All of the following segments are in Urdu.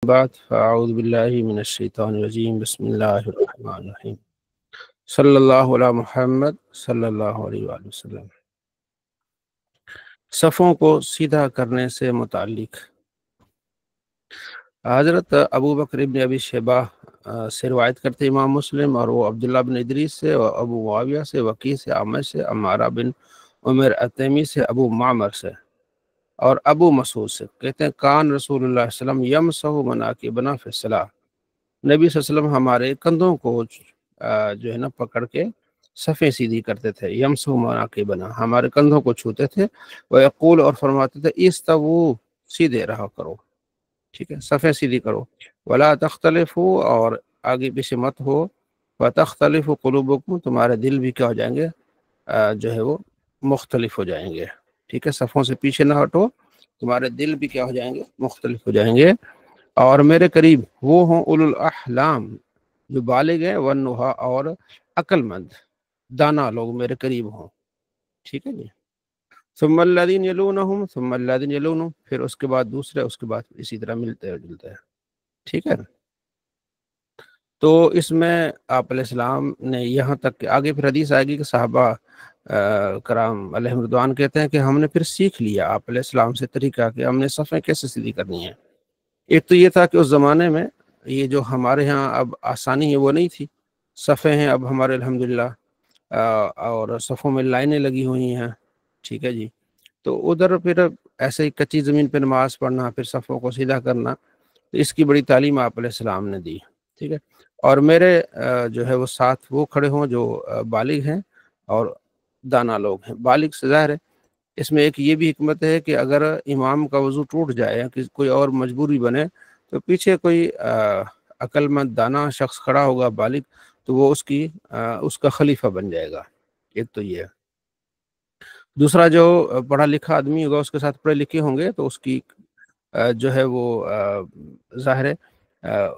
بعد فاعوذ باللہ من الشیطان الرجیم بسم اللہ الرحمن الرحیم صلی اللہ علی محمد صلی اللہ علیہ وآلہ وسلم۔ صفوں کو سیدھا کرنے سے متعلق حضرت ابو بکر ابن ابی شیبہ سے روایت کرتے امام مسلم، اور وہ عبداللہ بن ادریس سے، ابو معاویہ سے، وکیع سے، عامر سے، عمارہ بن عمر التیمی سے، ابو معمر سے اور ابو مسعود سے کہتے ہیں کان رسول اللہ صلی اللہ علیہ وسلم یمسح مناکبنا فی الصلاۃ، نبی صلی اللہ علیہ وسلم ہمارے کندھوں کو جو ہے نا پکڑ کے صفیں سیدھی کرتے تھے، یمسح مناکبنا ہمارے کندھوں کو چھوتے تھے، ویقول اور فرماتے تھے استووا سیدھے رہا کرو، ٹھیک ہے، صفیں سیدھی کرو، ولا تختلفوا اور آگے پیچھے مت ہو، وتختلف قلوبکم تمہارے دل بھی کیا ہو جائیں گے جو ہے وہ مختلف ہو جائیں گے، ٹھیک ہے، صفوں سے پیچھے نہ ہٹو، تمہارے دل بھی کیا ہو جائیں گے مختلف ہو جائیں گے، اور میرے قریب وہ ہوں اولو الاحلام جو بالغ ہیں، والنہا اور عقل مند دانا لوگ میرے قریب ہوں، ٹھیک ہے جی۔ ثم الذین یلونہم ثم الذین یلونہم پھر اس کے بعد دوسرے، اس کے بعد اسی طرح ملتے جلتے ہیں، ٹھیک ہے۔ تو اس میں آپ علیہ السلام نے یہاں تک کہ آگے پھر حدیث آئے گی کہ صحابہ کرام علیہم رضوان کہتے ہیں کہ ہم نے پھر سیکھ لیا آپ علیہ السلام سے طریقہ کہ ہم نے صفیں کیسے سیدھی کرنی ہیں۔ ایک تو یہ تھا کہ اس زمانے میں یہ جو ہمارے ہاں اب آسانی ہے وہ نہیں تھی، صفیں ہیں اب ہمارے الحمدللہ اور صفوں میں لائنیں لگی ہوئی ہیں، ٹھیک ہے جی۔ تو ادھر پھر ایسے ہی کچی زمین پہ نماز پڑھنا، پھر صفوں کو سیدھا کرنا، تو اس کی بڑی تعلیم آپ علیہ السلام نے دی، ٹھیک ہے۔ اور میرے جو ہے وہ ساتھ وہ کھڑے ہوں جو بالغ ہیں اور دانا لوگ ہیں۔ بالغ سے ظاہر ہے اس میں ایک یہ بھی حکمت ہے کہ اگر امام کا وضو ٹوٹ جائے یا کوئی اور مجبوری بنے تو پیچھے کوئی عقل مند دانا شخص کھڑا ہوگا بالغ، تو وہ اس کا خلیفہ بن جائے گا، ایک تو یہ ہے۔ دوسرا جو پڑھا لکھا آدمی ہوگا اس کے ساتھ پڑھے لکھے ہوں گے تو اس کی جو ہے وہ ظاہر ہے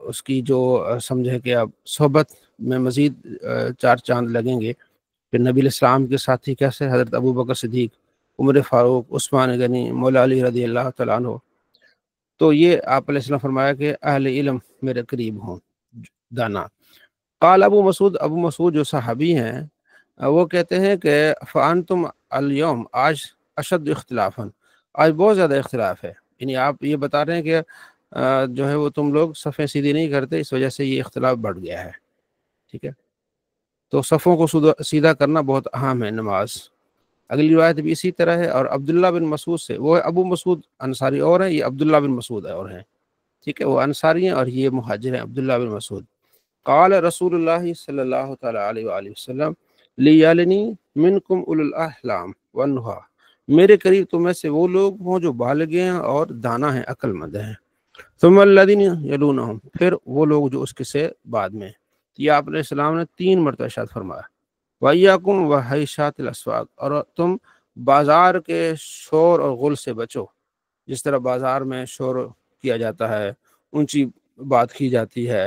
اس کی جو سمجھے کہ اب صحبت میں مزید چار چاند لگیں گے۔ پھر نبی علیہ السلام کے ساتھی کیسے حضرت ابو بکر صدیق، عمر فاروق، عثمان غنی، مولا علی رضی اللہ تعالیٰ عنہ، تو یہ آپ علیہ السلام فرمایا کہ اہل علم میرے قریب ہوں دانا۔ قال ابو مسعود جو صحابی ہیں وہ کہتے ہیں کہ فانتم اليوم آج اشد اختلافاً، آج بہت زیادہ اختلاف ہے، یعنی آپ یہ بتا رہے ہیں کہ جو ہے وہ تم لوگ صفیں سیدھی نہیں کرتے، اس وجہ سے یہ اختلاف بڑھ گیا ہے، ٹھیک ہے۔ تو صفوں کو سیدھا کرنا بہت اہم ہے نماز۔ اگلی روایت بھی اسی طرح ہے، اور عبداللہ بن مسعود سے، وہ ابو مسعود انصاری اور ہیں، یہ عبداللہ بن مسعود اور ہیں، ٹھیک ہے، وہ انصاری ہیں اور یہ مہاجر ہیں، عبداللہ بن مسعود۔ قال رسول اللہ صلی اللہ تعالی علیہ وآلہ وسلم لیالنی منکم اولو الاحلام والنہا، میرے قریب تم میں سے وہ لوگ ہوں جو بالغ ہیں اور دانا ہیں، عقل مند ہیں۔ ثم الذین یلونہم پھر وہ لوگ جو اس کے سے بعد میں، یہ آپ علیہ السلام نے 3 مرتبہ ارشاد فرمایا، وَإِيَّاكُمْ وَحَيْشَاتِ الْأَسْوَاقِ اور تم بازار کے شور اور غل سے بچو، جس طرح بازار میں شور کیا جاتا ہے، اونچی بات کی جاتی ہے،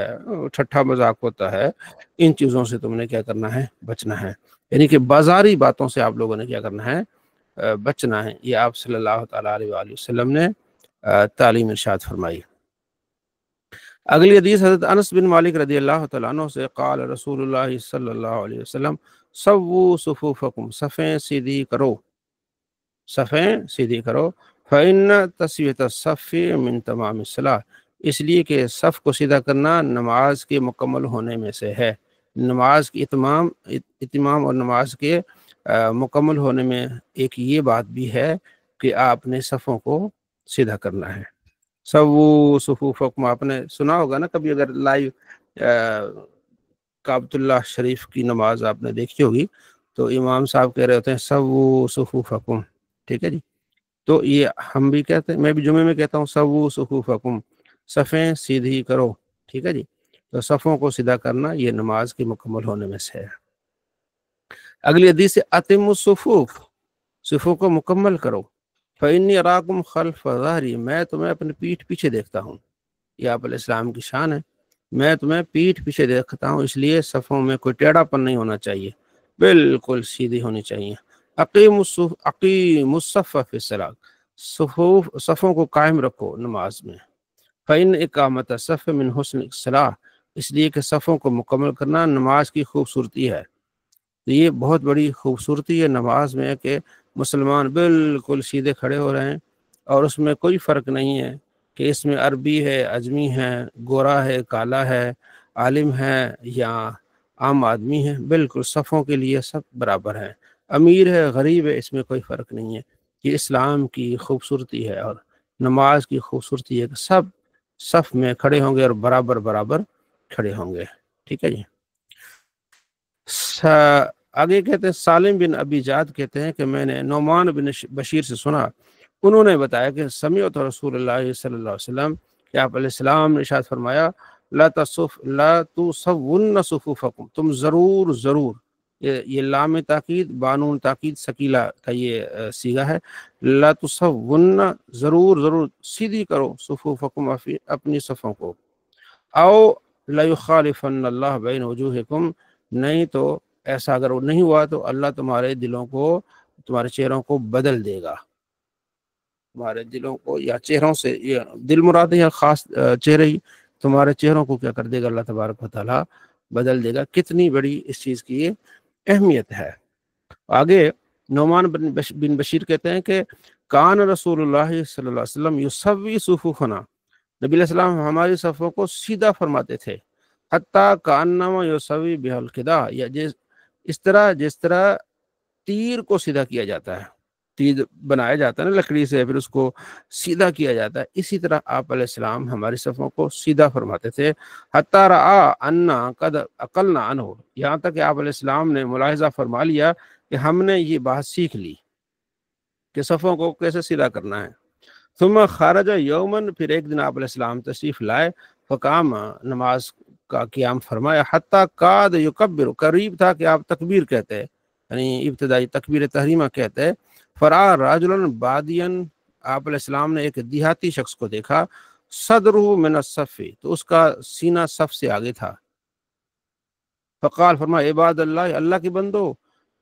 ٹھٹھا مذاق ہوتا ہے، ان چیزوں سے تم نے کیا کرنا ہے، بچنا ہے، یعنی کہ بازاری باتوں سے آپ لوگوں نے کیا کرنا ہے، بچنا ہے۔ یہ آپ صلی اللہ تعالیٰ علیہ وآلہ وسلم نے تعلیم ارشاد فرمائی۔ اگلی حدیث حضرت انس بن مالک رضی اللہ تعالیٰ عنہ سے قال رسول اللہ صلی اللہ علیہ وسلم سووا صفوفکم صفیں سیدھی کرو، صفیں سیدھی کرو، فإن تسویۃ الصف من تمام الصلاۃ اس لیے کہ صف کو سیدھا کرنا نماز کے مکمل ہونے میں سے ہے، نماز کی اتمام اور نماز کے مکمل ہونے میں ایک یہ بات بھی ہے کہ آپ نے صفوں کو سیدھا کرنا ہے۔ سووا صفوفکم آپ نے سنا ہوگا نا کبھی، اگر لائیو کعبۃ اللہ شریف کی نماز آپ نے دیکھی ہوگی تو امام صاحب کہہ رہے ہوتے ہیں سووا صفوفکم، ٹھیک ہے جی۔ تو یہ ہم بھی کہتے ہیں، میں بھی جمعے میں کہتا ہوں سووا صفوفکم صفیں سیدھی کرو، ٹھیک ہے جی۔ تو صفوں کو سیدھا کرنا یہ نماز کے مکمل ہونے میں سے ہے۔ اگلی حدیث سے اتم الصفوف صفوں کو مکمل کرو، فإنی اراکم خلف ظہری میں تمہیں اپنے پیٹھ پیچھے دیکھتا ہوں، یہ آپ علیہ السلام کی شان ہے، میں تمہیں پیٹھ پیچھے دیکھتا ہوں، اس لیے صفوں میں کوئی ٹیڑھا پن نہیں ہونا چاہیے، بالکل سیدھی ہونی چاہیے۔ اقیم الصف فی الصلاۃ صفوں کو قائم رکھو نماز میں، فَإِنَّ إِقَامَةَ الصَّفِّ مِنْ حُسْنِ الصَّلَاةِ، اس لیے کہ صفوں کو مکمل کرنا نماز کی خوبصورتی ہے۔ تو یہ بہت بڑی خوبصورتی ہے نماز میں کہ مسلمان بالکل سیدھے کھڑے ہو رہے ہیں، اور اس میں کوئی فرق نہیں ہے کہ اس میں عربی ہے، عجمی ہے، گورا ہے، کالا ہے، عالم ہے یا عام آدمی ہے، بالکل صفوں کے لیے سب برابر ہیں۔ امیر ہے، غریب ہے، اس میں کوئی فرق نہیں ہے۔ یہ اسلام کی خوبصورتی ہے، اور نماز کی خوبصورتی ہے کہ سب صف میں کھڑے ہوں گے اور برابر برابر کھڑے ہوں گے۔ ٹھیک ہے جی۔ آگے کہتے ہیں سالم بن ابی جاد کہتے ہیں کہ میں نے نعمان بن بشیر سے سنا، انہوں نے بتایا کہ سمعت رسول اللہ صلی اللہ علیہ وسلم کہ آپ علیہ السلام نے ارشاد فرمایا لا تصون صفوفکم، تم ضرور ضرور، یہ لام تاکید بانون تاکید ثقیلہ کا یہ صیغہ ہے، لا تصون ضرور ضرور سیدھی کرو صفوفکم اپنی صفوں کو، او لیخالفن اللہ بین وجوہکم، نہیں تو ایسا اگر وہ نہیں ہوا تو اللہ تمہارے دلوں کو، تمہارے چہروں کو بدل دے گا، تمہارے دلوں کو یا چہروں سے، یہ دل مراد ہے یا خاص چہرے ہی، تمہارے چہروں کو کیا کر دے گا اللہ تبارک و تعالیٰ، بدل دے گا۔ کتنی بڑی اس چیز کی یہ اہمیت ہے۔ آگے نعمان بن بشیر کہتے ہیں کہ کان رسول اللہ صلی اللہ علیہ وسلم یسوی صفوفنا، نبی علیہ السلام ہماری صفوں کو سیدھا فرماتے تھے، حتیٰ کانما یسوی بہالقدا، یا اس طرح تیر کو سیدھا کیا جاتا ہے، تیر بنایا جاتا ہے نا لکڑی سے، پھر اس کو سیدھا کیا جاتا ہے، اسی طرح آپ علیہ السلام ہماری صفوں کو سیدھا فرماتے تھے، حتیٰ رآ انا قد عقلنا عنہ، یہاں تک کہ آپ علیہ السلام نے ملاحظہ فرما لیا کہ ہم نے یہ بات سیکھ لی کہ صفوں کو کیسے سیدھا کرنا ہے۔ ثم خرج یومن، پھر ایک دن آپ علیہ السلام تشریف لائے، فقام، نماز کا قیام فرمایا، حتیٰ کاد یکبر، قریب تھا کہ آپ تکبیر کہتے، یعنی ابتدائی تکبیر تحریمہ کہتے، فرا راجلا بادیا، آپ علیہ السلام نے ایک دیہاتی شخص کو دیکھا، صدرہ من الصف، تو اس کا سینہ صف سے آگے تھا، فقال، فرمایا، عباد اللہ، اللہ کی بندو،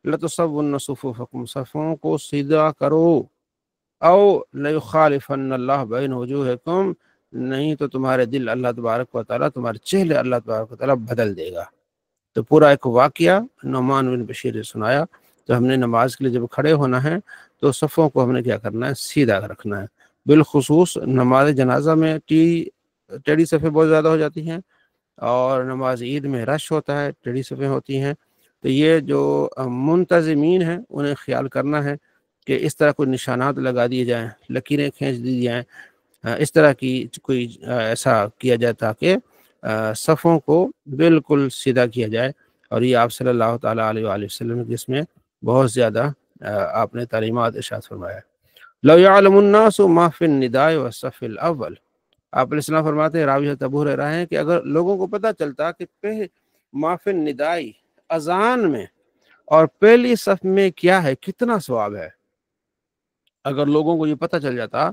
لتصون صفوفکم، صفوں کو سیدھا کرو، او لیخالفن اللہ بین وجوہکم، نہیں تو تمہارے دل اللہ تبارک و تعالیٰ، تمہارے چہرے اللہ تبارک و تعالیٰ بدل دے گا۔ تو پورا ایک واقعہ نعمان بن بشیر نے سنایا۔ تو ہم نے نماز کے لیے جب کھڑے ہونا ہے تو صفوں کو ہم نے کیا کرنا ہے، سیدھا رکھنا ہے۔ بالخصوص نماز جنازہ میں ٹیڑھی صفیں بہت زیادہ ہو جاتی ہیں، اور نماز عید میں رش ہوتا ہے، ٹیڑھی صفیں ہوتی ہیں، تو یہ جو منتظمین ہیں انہیں خیال کرنا ہے کہ اس طرح کوئی نشانات لگا دیے جائیں، لکیریں کھینچ دی جائیں، اس طرح کی کوئی ایسا کیا جائے تاکہ صفوں کو بالکل سیدھا کیا جائے۔ اور یہ آپ صلی اللہ تعالیٰ علیہ وآلہ وسلم کی اس میں بہت زیادہ آپ نے تعلیمات ارشاد فرمایا۔ لو یعلم الناس ما فی النداء والصف الاول، آپ علیہ السلام فرماتے ہیں، راوی ابو ہریرہ ہیں کہ اگر لوگوں کو پتہ چلتا کہ ما فی النداء، اذان میں اور پہلی صف میں کیا ہے، کتنا ثواب ہے، اگر لوگوں کو یہ پتہ چل جاتا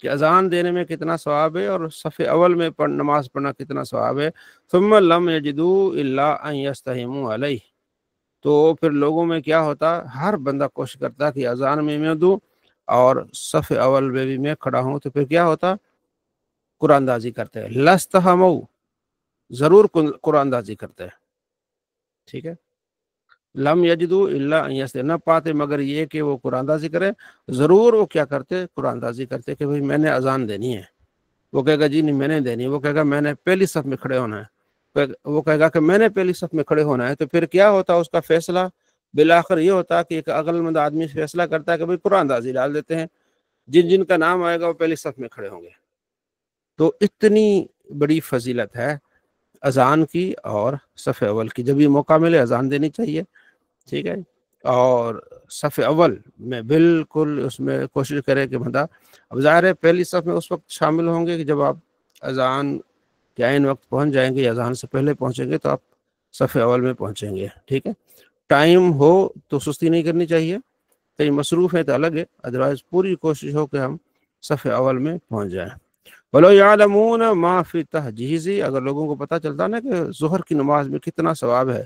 کہ اذان دینے میں کتنا ثواب ہے اور صف اول میں نماز پڑھنا کتنا ثواب ہے، ثم لم یجدوا الا ان یستہموا علیہ، تو پھر لوگوں میں کیا ہوتا، ہر بندہ کوشش کرتا کہ اذان میں دوں اور صف اول میں بھی میں کھڑا ہوں، تو پھر کیا ہوتا، قرآن اندازی کرتے ہیں، لستہموا، ضرور قرآن اندازی کرتے ہیں۔ ٹھیک ہے، لم یجدوا الا ان یستہموا، نہ پاتے مگر یہ کہ وہ قرآن اندازی کرے، ضرور وہ کیا کرتے، قرآن اندازی کرتے کہ بھئی میں نے اذان دینی ہے، وہ کہے گا جی نہیں میں نے دینی، وہ کہے گا میں نے پہلی صف میں کھڑے ہونا ہے، وہ کہے گا کہ میں نے پہلی صف میں کھڑے ہونا ہے، تو پھر کیا ہوتا، اس کا فیصلہ بالآخر یہ ہوتا کہ ایک عقل مند آدمی فیصلہ کرتا ہے کہ بھئی قرآن اندازی ڈال دیتے ہیں، جن جن کا نام آئے گا وہ پہلی صف میں کھڑے ہوں گے۔ تو اتنی بڑی فضیلت ہے اذان کی اور صف اول کی، جب یہ موقع ملے اذان دینی چاہیے۔ ٹھیک ہے، اور صف اول میں بالکل اس میں کوشش کرے کہ بندہ، اب ظاہر ہے پہلی صف میں اس وقت شامل ہوں گے کہ جب آپ اذان کے عین وقت پہنچ جائیں گے، یا اذان سے پہلے پہنچیں گے تو آپ صف اول میں پہنچیں گے۔ ٹھیک ہے، ٹائم ہو تو سستی نہیں کرنی چاہیے، کہیں مصروف ہے تو الگ ہے، ادروائز پوری کوشش ہو کہ ہم صف اول میں پہنچ جائیں۔ وَلَوْ يَعْلَمُونَ مَا فِي التَّحْجِيزِ، اگر لوگوں کو پتہ چلتا نا کہ ظہر کی نماز میں کتنا ثواب ہے،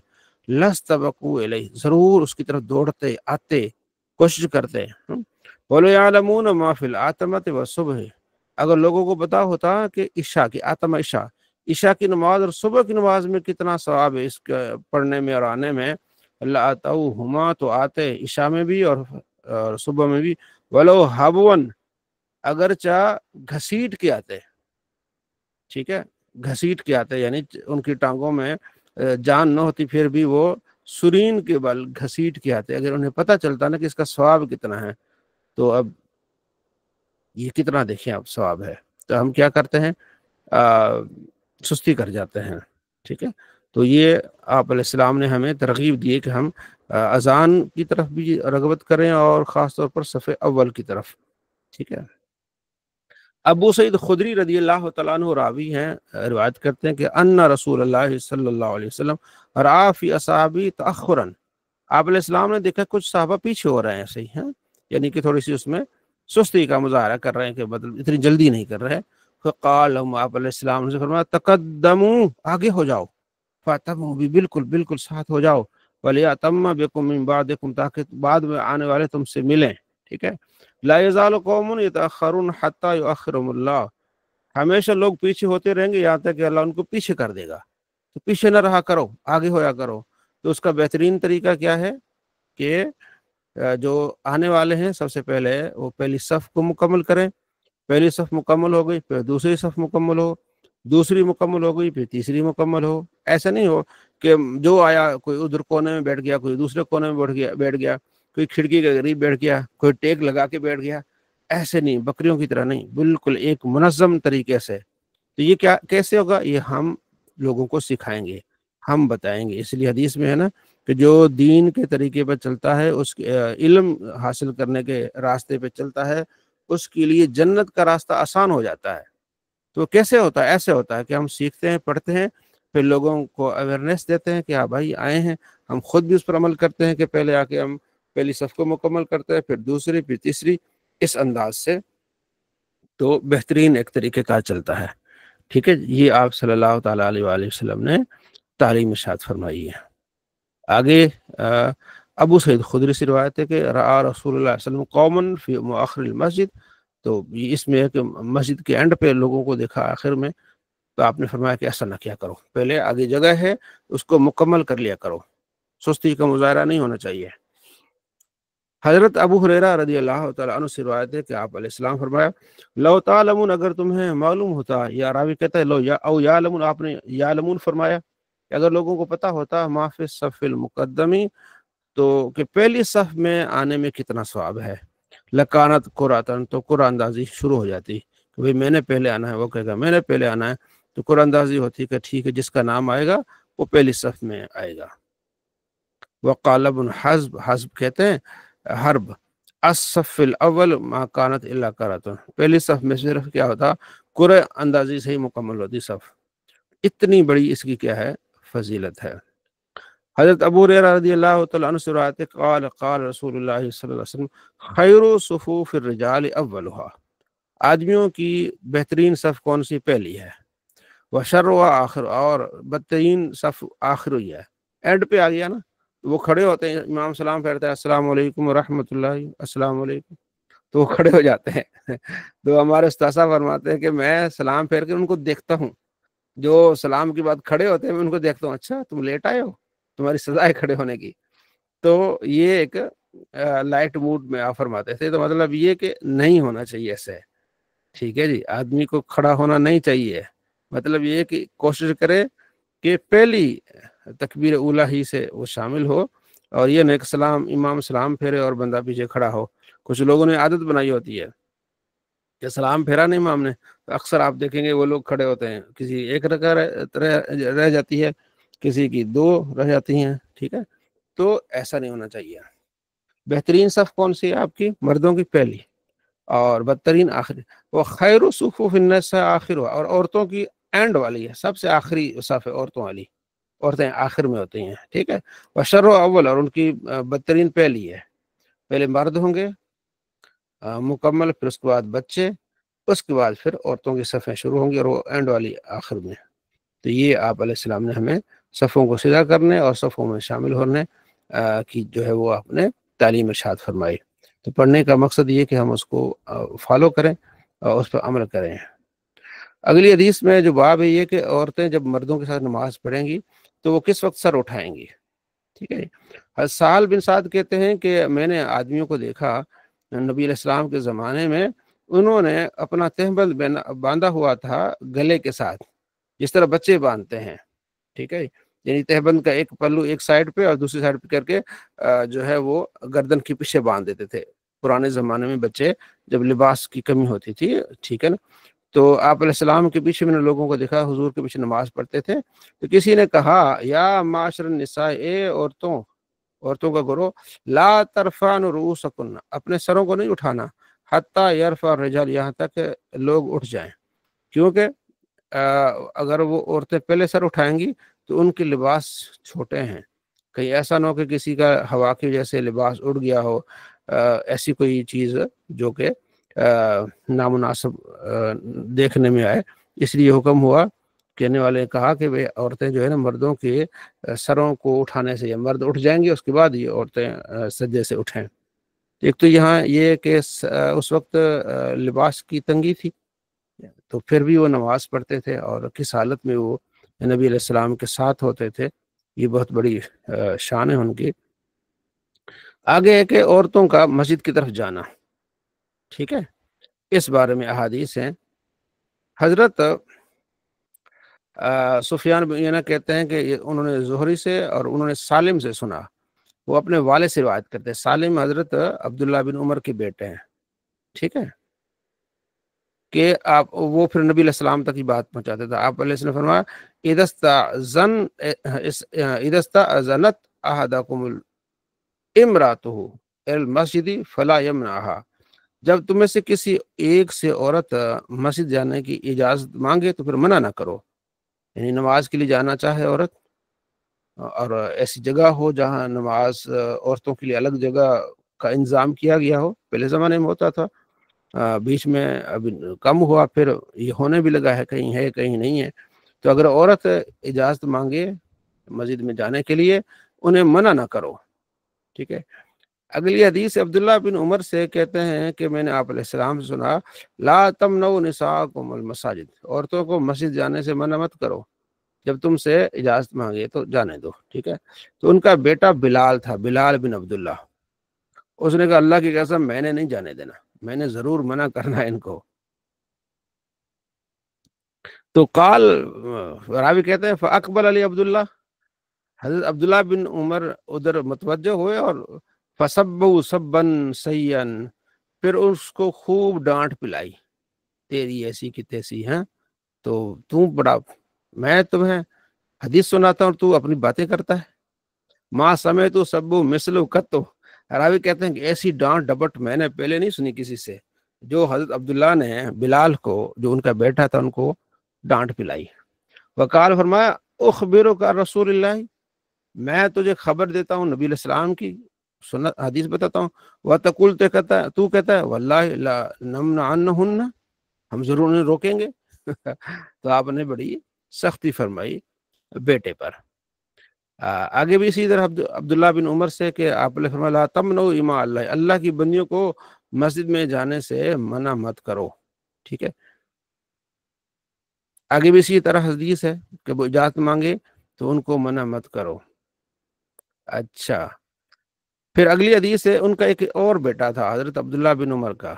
لَاسْتَبَقُوا إِلَيْهِ، ضرور اس کی طرف دوڑتے آتے کوشش کرتے۔ وَلَوْ يَعْلَمُونَ مَا فِي الْعَتَمَةِ وَالصُّبْحِ، اگر لوگوں کو پتا ہوتا کہ عشاء کی آتم عشاء کی نماز اور صبح کی نماز میں کتنا ثواب ہے اس کے پڑھنے میں اور آنے میں، اللہ آتاؤہما تو آتے عشاء میں بھی اور صبح میں بھی، ولو حبون اگرچہ گھسیٹ کے آتے، ٹھیک ہے، گھسیٹ کے آتے یعنی ان کی ٹانگوں میں جان نہ ہوتی پھر بھی وہ سرین کے بل گھسیٹ کے آتے، اگر انہیں پتہ چلتا نا کہ اس کا ثواب کتنا ہے، تو اب یہ کتنا دیکھیں اب ثواب ہے، تو ہم کیا کرتے ہیں، سستی کر جاتے ہیں، ٹھیک ہے۔ تو یہ آپ علیہ السلام نے ہمیں ترغیب دی کہ ہم اذان کی طرف بھی رغبت کریں اور خاص طور پر صف اول کی طرف، ٹھیک ہے۔ ابو سعید خدری رضی اللہ تعالیٰ عنہ راوی ہیں، روایت کرتے ہیں کہ ان رسول اللہ صلی اللہ علیہ وسلم رأى فی اصحابہ تأخرا، آپ علیہ السلام نے دیکھا کچھ صحابہ پیچھے ہو رہے ہیں، ایسے ہی ہیں، یعنی کہ تھوڑی سی اس میں سستی کا مظاہرہ کر رہے ہیں، کہ مطلب اتنی جلدی نہیں کر رہے، فقال لهم، آپ علیہ السلام نے فرمایا تقدموا، آگے ہو جاؤ، فاتموا بھی بالکل بالکل ساتھ ہو جاؤ، ولیأتم بکم من بعدکم، تاکہ بعد میں آنے والے تم سے ملیں، ٹھیک ہے۔ لا یزال قوم یتأخرون حتی یؤخرهم اللہ، ہمیشہ لوگ پیچھے ہوتے رہیں گے یہاں تک کہ اللہ ان کو پیچھے کر دے گا، تو پیچھے نہ رہا کرو، آگے ہویا کرو۔ تو اس کا بہترین طریقہ کیا ہے کہ جو آنے والے ہیں سب سے پہلے وہ پہلی صف کو مکمل کریں، پہلی صف مکمل ہو گئی پھر دوسری صف مکمل ہو، دوسری مکمل ہو گئی پھر تیسری مکمل ہو، ایسا نہیں ہو کہ جو آیا کوئی ادھر کونے میں بیٹھ گیا، کوئی دوسرے کونے میں بیٹھ گیا، کوئی کھڑکی کے قریب بیٹھ گیا، کوئی ٹیک لگا کے بیٹھ گیا، ایسے نہیں، بکریوں کی طرح نہیں، بالکل ایک منظم طریقے سے۔ تو یہ کیا کیسے ہوگا، یہ ہم لوگوں کو سکھائیں گے، ہم بتائیں گے، اس لیے حدیث میں ہے نا کہ جو دین کے طریقے پر چلتا ہے، اس علم حاصل کرنے کے راستے پہ چلتا ہے، اس کے لیے جنت کا راستہ آسان ہو جاتا ہے۔ تو کیسے ہوتا ہے، ایسے ہوتا ہے کہ ہم سیکھتے ہیں، پڑھتے ہیں، پھر لوگوں کو اویئرنیس دیتے ہیں کہ ہاں بھائی آئے ہیں، ہم خود بھی اس پر عمل کرتے ہیں کہ پہلے آ کے ہم پہلی صف کو مکمل کرتے ہیں، پھر دوسری، پھر تیسری، اس انداز سے تو بہترین ایک طریقہ کار چلتا ہے، ٹھیک ہے۔ یہ آپ صلی اللہ تعالیٰ علیہ وآلہ وسلم نے تعلیم ارشاد فرمائی ہے۔ آگے ابو سعید خدری سے روایت ہے کہ رأى رسول اللہ صلی اللہ علیہ وسلم قوما فی مؤخر المسجد، تو اس میں ہے کہ مسجد کے اینڈ پہ لوگوں کو دیکھا آخر میں، تو آپ نے فرمایا کہ ایسا نہ کیا کرو، پہلے آگے جگہ ہے اس کو مکمل کر لیا کرو، سستی کا مظاہرہ نہیں ہونا چاہیے۔ حضرت ابو ہریرہ رضی اللہ تعالیٰ عنہ سے روایت ہے کہ آپ علیہ السلام فرمایا لو تعلمون، اگر تمہیں معلوم ہوتا، یا راوی کہتا ہے لو یا او یعلمون، آپ نے یعلمون فرمایا کہ اگر لوگوں کو پتا ہوتا ما فی الصف المقدمی، تو کہ پہلی صف میں آنے میں کتنا ثواب ہے، لکانت قراتن، تو قرآن اندازی شروع ہو جاتی کہ بھئی میں نے پہلے آنا ہے، وہ کہے گا میں نے پہلے آنا ہے، تو قرآن اندازی ہوتی کہ ٹھیک ہے جس کا نام آئے گا وہ پہلی صف میں آئے گا۔ وقال ابن حزب، حزب کہتے ہیں حرب، الصف الاول ما کانت الا قراتن، پہلی صف میں صرف کیا ہوتا، قرآن اندازی سے ہی مکمل ہوتی صف، اتنی بڑی اس کی کیا ہے، فضیلت ہے۔ حضرت ابو ہریرہ رضی اللہ تعالیٰ عنہ سے روایت ہے قال قال رسول اللہ صلی اللہ علیہ وسلم خیر صفوف الرجال اولها، آدمیوں کی بہترین صف کون سی، پہلی ہے، وشرها آخر، اور بدترین صف آخر ہی ہے، اینڈ پہ آ گیا نا، وہ کھڑے ہوتے ہیں، امام سلام پھیرتا ہے السلام علیکم ورحمۃ اللہ، السلام علیکم، تو وہ کھڑے ہو جاتے ہیں تو ہمارے استاد صاحب فرماتے ہیں کہ میں سلام پھیر کے ان کو دیکھتا ہوں، جو سلام کے بعد کھڑے ہوتے ہیں میں ان کو دیکھتا ہوں، اچھا تم لیٹ آئے ہو، تمہاری سزا ہے کھڑے ہونے کی۔ تو یہ ایک لائٹ موڈ میں آپ فرماتے تھے، تو مطلب یہ کہ نہیں ہونا چاہیے ایسے، ٹھیک ہے جی، آدمی کو کھڑا ہونا نہیں چاہیے، مطلب یہ کہ کوشش کرے کہ پہلی تکبیر اولیٰ ہی سے وہ شامل ہو، اور یہ نیک سلام امام سلام پھیرے اور بندہ پیچھے کھڑا ہو۔ کچھ لوگوں نے عادت بنائی ہوتی ہے کہ سلام پھیرا نہیں امام نے، تو اکثر آپ دیکھیں گے وہ لوگ کھڑے ہوتے ہیں، کسی ایک رکعت رہ جاتی ہے، کسی کی دو رہ جاتی ہیں، ٹھیک ہے، تو ایسا نہیں ہونا چاہیے۔ بہترین صف کون سی ہے آپ کی، مردوں کی پہلی، اور بدترین آخری، وہ خیر صفوف النساء آخر، اور عورتوں کی اینڈ والی ہے، سب سے آخری صف ہے عورتوں والی، عورتیں آخر میں ہوتی ہیں، ٹھیک ہے، وشر اول، اور ان کی بدترین پہلی ہے، پہلے مرد ہوں گے مکمل، پھر اس کے بعد بچے، اس کے بعد پھر عورتوں کی صفیں شروع ہوں گی، اور وہ اینڈ والی آخر میں۔ تو یہ آپ علیہ السلام نے ہمیں صفوں کو سیدھا کرنے اور صفوں میں شامل ہونے کی جو ہے وہ آپ نے تعلیم ارشاد فرمائی۔ تو پڑھنے کا مقصد یہ کہ ہم اس کو فالو کریں، اور اس پر عمل کریں۔ اگلی حدیث میں جو باب ہے یہ کہ عورتیں جب مردوں کے ساتھ نماز پڑھیں گی تو وہ کس وقت سر اٹھائیں گی، ٹھیک ہے۔ حضرت سہل بن سعد کہتے ہیں کہ میں نے آدمیوں کو دیکھا نبی علیہ السلام کے زمانے میں، انہوں نے اپنا تہبند باندھا ہوا تھا گلے کے ساتھ، جس طرح بچے باندھتے ہیں، ٹھیک ہے، یعنی تہبند کا ایک پلو ایک سائڈ پہ اور دوسری سائڈ پہ کر کے جو ہے وہ گردن کے پیچھے باندھ دیتے تھے پرانے زمانے میں بچے جب لباس کی کمی ہوتی تھی، ٹھیک ہے نا۔ تو آپ علیہ السلام کے پیچھے میں نے لوگوں کو دیکھا حضور کے پیچھے نماز پڑھتے تھے، تو کسی نے کہا یا معاشر النساء، اے عورتوں کا گروہ، لا ترفعن رؤوسکن، اپنے سروں کو نہیں اٹھانا، حتی یرفع الرجال، یہاں تک کہ لوگ اٹھ جائیں، کیونکہ اگر وہ عورتیں پہلے سر اٹھائیں گی تو ان کے لباس چھوٹے ہیں، کہیں ایسا نہ ہو کہ کسی کا ہوا کی وجہ سے لباس اڑ گیا ہو، ایسی کوئی چیز جو کہ نامناسب دیکھنے میں آئے، اس لیے حکم ہوا۔ کہنے والے نے کہا کہ بھئی عورتیں جو ہے نا مردوں کے سروں کو اٹھانے سے، یا مرد اٹھ جائیں گے اس کے بعد یہ عورتیں سجدے سے اٹھیں۔ ایک تو یہاں یہ کہ اس وقت لباس کی تنگی تھی، تو پھر بھی وہ نماز پڑھتے تھے، اور کس حالت میں وہ نبی علیہ السلام کے ساتھ ہوتے تھے، یہ بہت بڑی شان ہے ان کی۔ آگے ہے کہ عورتوں کا مسجد کی طرف جانا، ٹھیک ہے، اس بارے میں احادیث ہیں۔ حضرت سفیان بن عیینہ کہتے ہیں کہ انہوں نے زہری سے اور انہوں نے سالم سے سنا، وہ اپنے والد سے روایت کرتے ہیں، سالم حضرت عبداللہ بن عمر کے بیٹے ہیں، ٹھیک ہے، کہ آپ وہ پھر نبی علیہ السلام تک کی بات پہنچاتے تھے۔ آپ علیہ السلام نے فرمایا اذا استأذنت احدکم امرأته المسجد فلا یمنعها، جب تم میں سے کسی ایک سے عورت مسجد جانے کی اجازت مانگے تو پھر منع نہ کرو، یعنی نماز کے لیے جانا چاہے عورت اور ایسی جگہ ہو جہاں نماز عورتوں کے لیے الگ جگہ کا انتظام کیا گیا ہو، پہلے زمانے میں ہوتا تھا، بیچ میں ابھی کم ہوا، پھر یہ ہونے بھی لگا ہے، کہیں ہے کہیں نہیں ہے، تو اگر عورت اجازت مانگے مسجد میں جانے کے لیے انہیں منع نہ کرو، ٹھیک ہے۔ اگلی حدیث عبداللہ بن عمر سے کہتے ہیں کہ میں نے آپ علیہ السلام سے سنا، لا تمنعوا نساءکم المساجد، عورتوں کو مسجد جانے سے منع مت کرو، جب تم سے اجازت مانگے تو جانے دو، ٹھیک ہے۔ تو ان کا بیٹا بلال تھا، بلال بن عبداللہ، اس نے کہا اللہ کی قسم میں نے نہیں جانے دینا، میں نے ضرور منع کرنا ہے ان کو۔ تو قال، راوی کہتے ہیں فاقبل علی عبداللہ، حضرت عبداللہ بن عمر ادھر متوجہ ہوئے اور فسبوا سبا سیئا، پھر اس کو خوب ڈانٹ پلائی، تیری ایسی کی تیسی ہیں، تو بڑا، میں تمہیں حدیث سناتا ہوں تو اپنی باتیں کرتا ہے، ماں سمے تو سبو مثل کتو، راوی کہتے ہیں کہ ایسی ڈانٹ ڈپٹ میں نے پہلے نہیں سنی کسی سے، جو حضرت عبداللہ نے بلال کو، جو ان کا بیٹا تھا، ان کو ڈانٹ پلائی۔ وقال، فرمایا اخبرک عن رسول اللہ، میں تجھے خبر دیتا ہوں نبی علیہ السلام کی، سنت حدیث بتاتا ہوں، وتقول، تو کہتا ہے واللہ لا نمنعنہن، ہم ضرور انہیں روکیں گے۔ تو آپ نے بڑی سختی فرمائی بیٹے پر۔ آگے بھی اسی طرح عبداللہ بن عمر سے کہ آپ نے فرمایا لا تمنعوا اماء اللہ، اللہ کی بندیوں کو مسجد میں جانے سے منع مت کرو، ٹھیک ہے۔ آگے بھی اسی طرح حدیث ہے کہ وہ اجازت مانگے تو ان کو منع مت کرو۔ اچھا، پھر اگلی حدیث ہے، ان کا ایک اور بیٹا تھا حضرت عبداللہ بن عمر کا،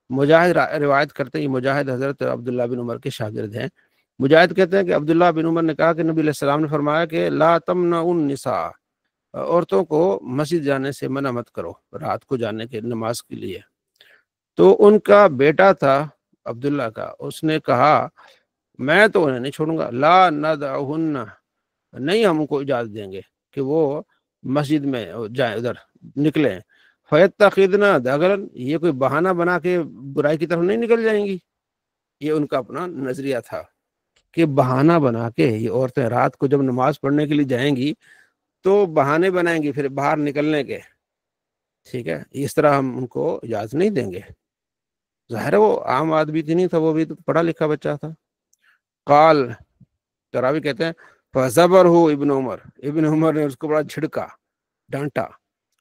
مجاہد روایت کرتے ہیں، مجاہد حضرت عبداللہ بن عمر کے شاگرد ہیں۔ مجاہد کہتے ہیں کہ عبداللہ بن عمر نے کہا کہ نبی علیہ السلام نے فرمایا کہ لا تمنعوا النساء، عورتوں کو مسجد جانے سے منع مت کرو رات کو جانے کے نماز کے لیے۔ تو ان کا بیٹا تھا عبداللہ کا، اس نے کہا میں تو انہیں نہیں چھوڑوں گا، لا ندعہن، نہیں ہم کو اجازت دیں گے کہ وہ مسجد میں جائیں، ادھر نکلیں، فیتخذن دغلا، یہ کوئی بہانہ بنا کے برائی کی طرف نہیں نکل جائیں گی، یہ ان کا اپنا نظریہ تھا کہ بہانہ بنا کے یہ عورتیں رات کو جب نماز پڑھنے کے لیے جائیں گی تو بہانے بنائیں گی پھر باہر نکلنے کے، ٹھیک ہے، اس طرح ہم ان کو اجازت نہیں دیں گے۔ ظاہر ہے وہ عام آدمی تو نہیں تھا، وہ بھی تو پڑھا لکھا بچہ تھا۔ قال، تراوی کہتے ہیں فزبر ہو ابن عمر نے اس کو بڑا جھڑکا، ڈانٹا۔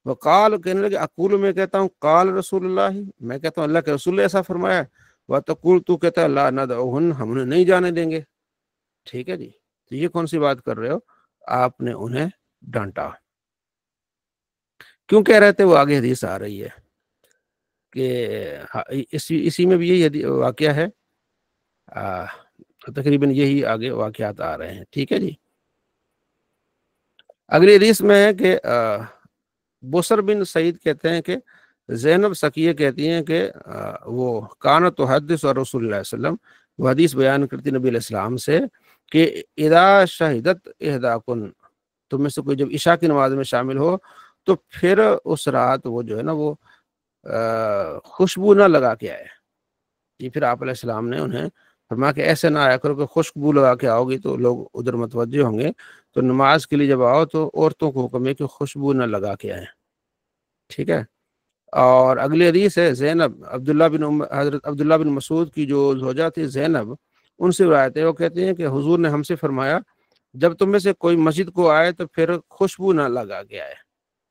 وقال، کہنے لگے اقول، میں کہتا ہوں قال رسول اللہ، میں کہتا ہوں اللہ کے رسول نے ایسا فرمایا، وَتَقُولُ تو کہتا ہے لا نَدْعُهُنَّ ہم انہیں نہیں جانے دیں گے. ٹھیک ہے جی. تو یہ کون سی بات کر رہے ہو؟ آپ نے انہیں ڈانٹا. کیوں کہہ رہے تھے؟ وہ آگے حدیث آ رہی ہے کہ اسی میں بھی یہی واقعہ ہے. تقریباً یہی آگے واقعات آ رہے ہیں. ٹھیک ہے جی. اگلی حدیث میں ہے کہ بصر بن سعید کہتے ہیں کہ زینب سکیہ کہتی ہیں کہ وہ کانت تحدث اور رسول اللہ صلی اللہ علیہ وسلم، وہ حدیث بیان کرتی نبی علیہ السلام سے کہ اذا شہدت احداکن، تم میں سے کوئی جب عشاء کی نماز میں شامل ہو تو پھر اس رات وہ جو ہے نا وہ خوشبو نہ لگا کے آئے. یہ پھر آپ علیہ السلام نے انہیں فرمایا کہ ایسے نہ آیا کرو کہ خوشبو لگا کے آؤ گی تو لوگ ادھر متوجہ ہوں گے. تو نماز کے لیے جب آؤ تو عورتوں کو حکم ہے کہ خوشبو نہ لگا کے آئیں. ٹھیک ہے. اور اگلی حدیث ہے زینب حضرت عبداللہ بن مسعود کی جو زوجہ تھی زینب، ان سے روایت ہے. وہ کہتے ہیں کہ حضور نے ہم سے فرمایا جب تم میں سے کوئی مسجد کو آئے تو پھر خوشبو نہ لگا کے آئے،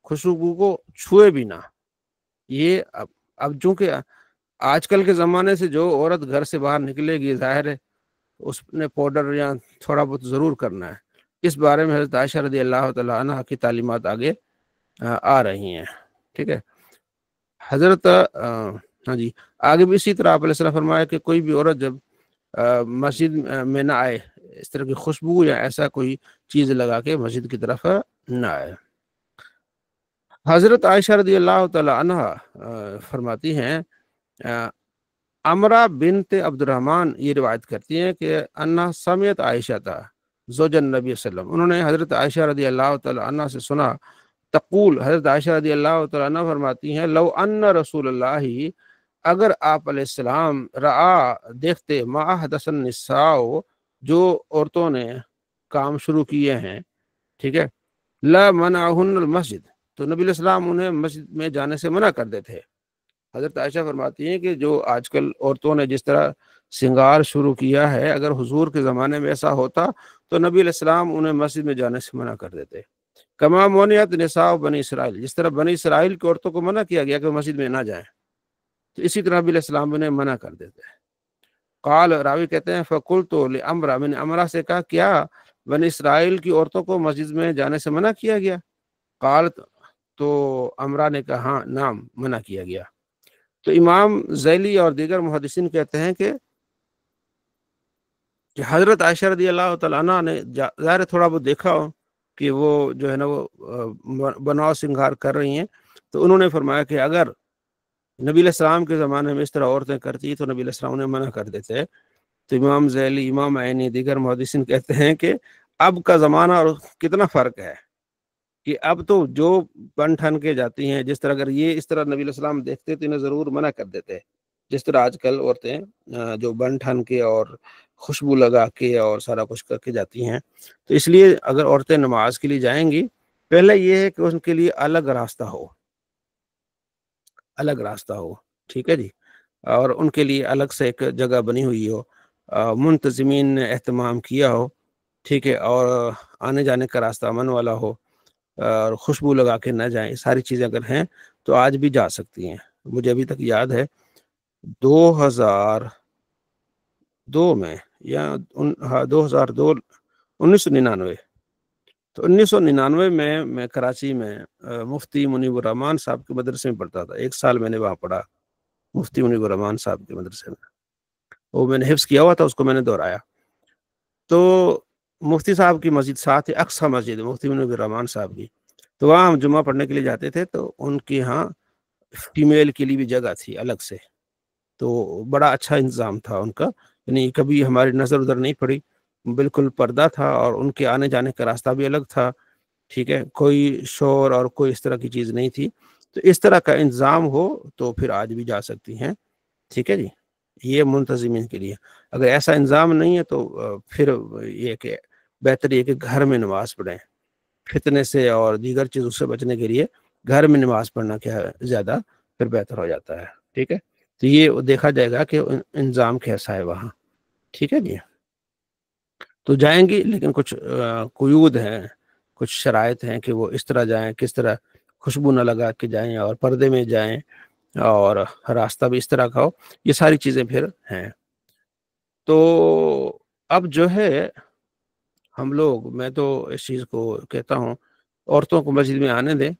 خوشبو کو چھوئے بھی نہ. یہ اب چونکہ آج کل کے زمانے سے جو عورت گھر سے باہر نکلے گی ظاہر ہے اس نے پاؤڈر یا تھوڑا بہت ضرور کرنا ہے. اس بارے میں حضرت عائشہ رضی اللہ تعالیٰ عنہ کی تعلیمات آگے آ رہی ہیں. ٹھیک ہے. حضرت ہاں جی آگے بھی اسی طرح آپ علیہ السلام فرمایا کہ کوئی بھی عورت جب مسجد میں نہ آئے اس طرح کی خوشبو یا ایسا کوئی چیز لگا کے مسجد کی طرف نہ آئے. حضرت عائشہ رضی اللہ تعالی عنہ فرماتی ہیں عمرہ بنت عبد الرحمن یہ روایت کرتی ہیں کہ انہا سمعت عائشہ تھا زوج النبی صلی اللہ علیہ وسلم، انہوں نے حضرت عائشہ رضی اللہ تعالی عنہ سے سنا تقول، حضرت عائشہ رضی اللہ تعالی عنہ فرماتی ہیں لو ان رسول اللہ، اگر آپ علیہ السلام رعا دیکھتے ما احدث النساء جو عورتوں نے کام شروع کیے ہیں، ٹھیک ہے، لا منعہن المسجد، تو نبی علیہ السلام انہیں مسجد میں جانے سے منع کر دیتے. حضرت عائشہ فرماتی ہیں کہ جو آج کل عورتوں نے جس طرح سنگار شروع کیا ہے، اگر حضور کے زمانے میں ایسا ہوتا تو نبی علیہ السلام انہیں مسجد میں جانے سے منع کر دیتے. کما منعت نساء بنی اسرائیل، جس طرح بنی اسرائیل کی عورتوں کو منع کیا گیا کہ مسجد میں نہ جائیں، تو اسی طرح نبی علیہ السلام انہیں منع کر دیتے. قال، راوی کہتے ہیں فقلت لعمرہ، میں نے عمرہ سے کہا کیا بنی اسرائیل کی عورتوں کو مسجد میں جانے سے منع کیا گیا؟ قال، تو عمرہ نے کہا ہاں نعم منع کیا گیا. تو امام ذیلی اور دیگر محدثین کہتے ہیں کہ حضرت عائشہ رضی اللہ تعالیٰ عنہ نے ظاہر تھوڑا بہت دیکھا ہو کہ وہ جو ہے نا وہ بناؤ سنگار کر رہی ہیں، تو انہوں نے فرمایا کہ اگر نبی علیہ السلام کے زمانے میں اس طرح عورتیں کرتی تو نبی علیہ السلام نے منع کر دیتے. تو امام ذیلی، امام عینی، دیگر محدثین کہتے ہیں کہ اب کا زمانہ اور کتنا فرق ہے کہ اب تو جو بن ٹھن کے جاتی ہیں، جس طرح اگر یہ اس طرح نبی علیہ السلام دیکھتے تو انہیں ضرور منع کر دیتے. جس طرح آج کل عورتیں جو بن ٹھن کے اور خوشبو لگا کے اور سارا کچھ کر کے جاتی ہیں، تو اس لیے اگر عورتیں نماز کے لیے جائیں گی پہلے یہ ہے کہ ان کے لیے الگ راستہ ہو، الگ راستہ ہو. ٹھیک ہے جی. اور ان کے لیے الگ سے ایک جگہ بنی ہوئی ہو، منتظمین نے اہتمام کیا ہو، ٹھیک ہے، اور آنے جانے کا راستہ امن والا ہو، اور خوشبو لگا کے نہ جائیں. ساری چیزیں اگر ہیں تو آج بھی جا سکتی ہیں. مجھے ابھی تک یاد ہے 2002 میں یا 2002 1999، تو 1999 میں کراچی میں مفتی منیب الرحمان صاحب کے مدرسے میں پڑھتا تھا. 1 سال میں نے وہاں پڑھا مفتی منیب الرحمان صاحب کے مدرسے میں. وہ میں نے حفظ کیا ہوا تھا، اس کو میں نے دہرایا. تو مفتی صاحب کی مسجد ساتھ ہے، اقصی مسجد مفتی منیب الرحمان صاحب کی. تو وہاں ہم جمعہ پڑھنے کے لیے جاتے تھے، تو ان کے ہاں فیمیل کے لیے بھی جگہ تھی الگ سے. تو بڑا اچھا انتظام تھا ان کا، یعنی کبھی ہماری نظر ادھر نہیں پڑی، بالکل پردہ تھا، اور ان کے آنے جانے کا راستہ بھی الگ تھا. ٹھیک ہے، کوئی شور اور کوئی اس طرح کی چیز نہیں تھی. تو اس طرح کا انتظام ہو تو پھر آج بھی جا سکتی ہیں. ٹھیک ہے جی. یہ منتظمین کے لیے. اگر ایسا انتظام نہیں ہے تو پھر یہ کہ بہتر یہ کہ گھر میں نماز پڑھیں. فتنے سے اور دیگر چیزوں سے بچنے کے لیے گھر میں نماز پڑھنا کیا زیادہ پھر بہتر ہو جاتا ہے. ٹھیک ہے. تو یہ دیکھا جائے گا کہ انتظام کیسا ہے وہاں. ٹھیک ہے جی. تو جائیں گی، لیکن کچھ قیود ہیں، کچھ شرائط ہیں کہ وہ اس طرح جائیں، کس طرح خوشبو نہ لگا کے جائیں اور پردے میں جائیں، اور راستہ بھی اس طرح کا ہو، یہ ساری چیزیں پھر ہیں۔ تو اب جو ہے ہم لوگ، میں تو اس چیز کو کہتا ہوں عورتوں کو مسجد میں آنے دیں،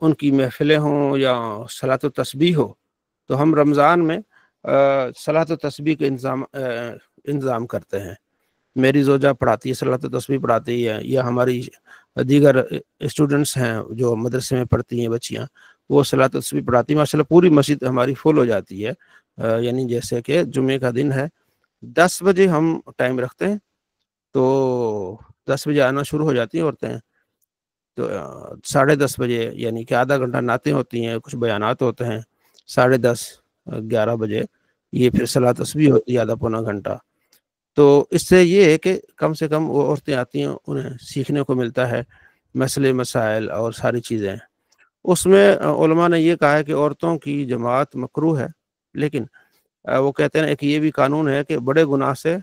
ان کی محفلیں ہوں یا صلاۃ و تسبیح ہو، تو ہم رمضان میں صلاۃ و تسبیح کا انتظام کرتے ہیں۔ میری زوجہ پڑھاتی ہے، صلاۃ و تسبیح پڑھاتی ہے، یا ہماری دیگر اسٹوڈنٹس ہیں جو مدرسے میں پڑھتی ہیں بچیاں، وہ صلاۃ و تسبیح پڑھاتی ہیں، ماشاءاللہ پوری مسجد ہماری فل ہو جاتی ہے۔ یعنی جیسے کہ جمعے کا دن ہے، 10 بجے ہم ٹائم رکھتے ہیں، تو 10 بجے آنا شروع ہو جاتی ہیں عورتیں، تو 10:30 بجے یعنی کہ آدھا گھنٹہ نعتیں ہوتی ہیں، کچھ بیانات ہوتے ہیں، 10:30 11 بجے یہ پھر صلاۃ تسبیح ہوتی ہے آدھا پونا گھنٹہ۔ تو اس سے یہ ہے کہ کم سے کم وہ عورتیں آتی ہیں، انہیں سیکھنے کو ملتا ہے مسئلے مسائل اور ساری چیزیں۔ اس میں علماء نے یہ کہا ہے کہ عورتوں کی جماعت مکروہ ہے، لیکن وہ کہتے ہیں ایک یہ بھی قانون ہے کہ بڑے گناہ سے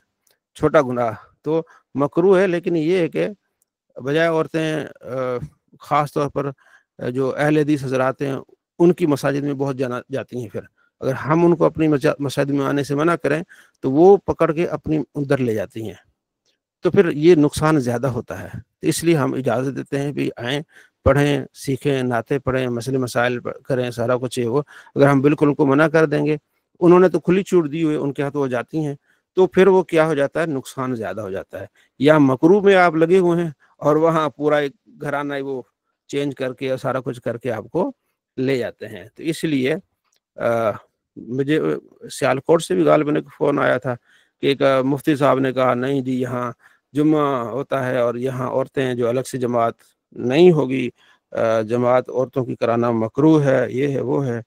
چھوٹا گناہ، تو مکروہ ہے، لیکن یہ ہے کہ بجائے عورتیں خاص طور پر جو اہل حدیث حضرات ہیں ان کی مساجد میں بہت جاتی ہیں، پھر اگر ہم ان کو اپنی مساجد میں آنے سے منع کریں تو وہ پکڑ کے اپنی اندر لے جاتی ہیں، تو پھر یہ نقصان زیادہ ہوتا ہے۔ تو اس لیے ہم اجازت دیتے ہیں کہ آئیں، پڑھیں، سیکھیں، نعتیں پڑھیں، مسئلے مسائل کریں، سارا کچھ ہے وہ۔ اگر ہم بالکل ان کو منع کر دیں گے، انہوں نے تو کھلی چھوٹ دی ہوئی، ان کے ہاتھ وہ جاتی ہیں، تو پھر وہ کیا ہو جاتا ہے، نقصان زیادہ ہو جاتا ہے۔ یا مکروہ میں آپ لگے ہوئے ہیں اور وہاں پورا ایک گھرانہ وہ چینج کر کے اور سارا کچھ کر کے آپ کو لے جاتے ہیں۔ تو اس لیے مجھے سیالکوٹ سے بھی غالباً ایک فون آیا تھا کہ ایک مفتی صاحب نے کہا نہیں جی یہاں جمعہ ہوتا ہے اور یہاں عورتیں جو الگ سے جماعت نہیں ہوگی، جماعت عورتوں کی کرانا مکروہ ہے، یہ ہے وہ ہے۔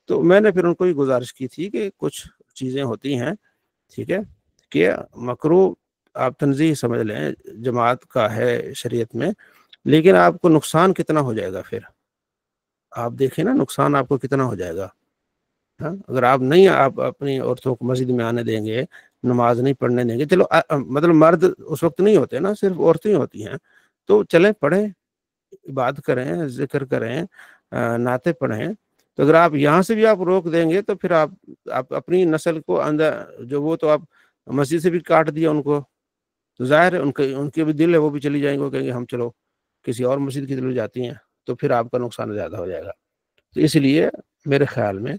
تو میں نے پھر ان کو یہ گزارش کی تھی کہ کچھ چیزیں ہوتی ہیں، ٹھیک ہے، کہ مکروہ آپ تنزیہ سمجھ لیں، جماعت کا ہے شریعت میں، لیکن آپ کو نقصان کتنا ہو جائے گا، پھر آپ دیکھیں نا نقصان آپ کو کتنا ہو جائے گا۔ ہاں، اگر آپ اپنی عورتوں کو مسجد میں آنے دیں گے، نماز نہیں پڑھنے دیں گے، چلو مطلب مرد اس وقت نہیں ہوتے نا، صرف عورتیں ہوتی ہیں، تو چلیں پڑھیں، عبادت کریں، ذکر کریں، نعتیں پڑھیں۔ تو اگر آپ یہاں سے بھی آپ روک دیں گے تو پھر آپ اپنی نسل کو اندر جو وہ تو آپ مسجد سے بھی کاٹ دیا ان کو، تو ظاہر ہے ان کے بھی دل ہے، وہ بھی چلی جائیں گے، وہ کہیں گے ہم چلو کسی اور مسجد کی طرف جاتی ہیں، تو پھر آپ کا نقصان زیادہ ہو جائے گا۔ تو اس لیے میرے خیال میں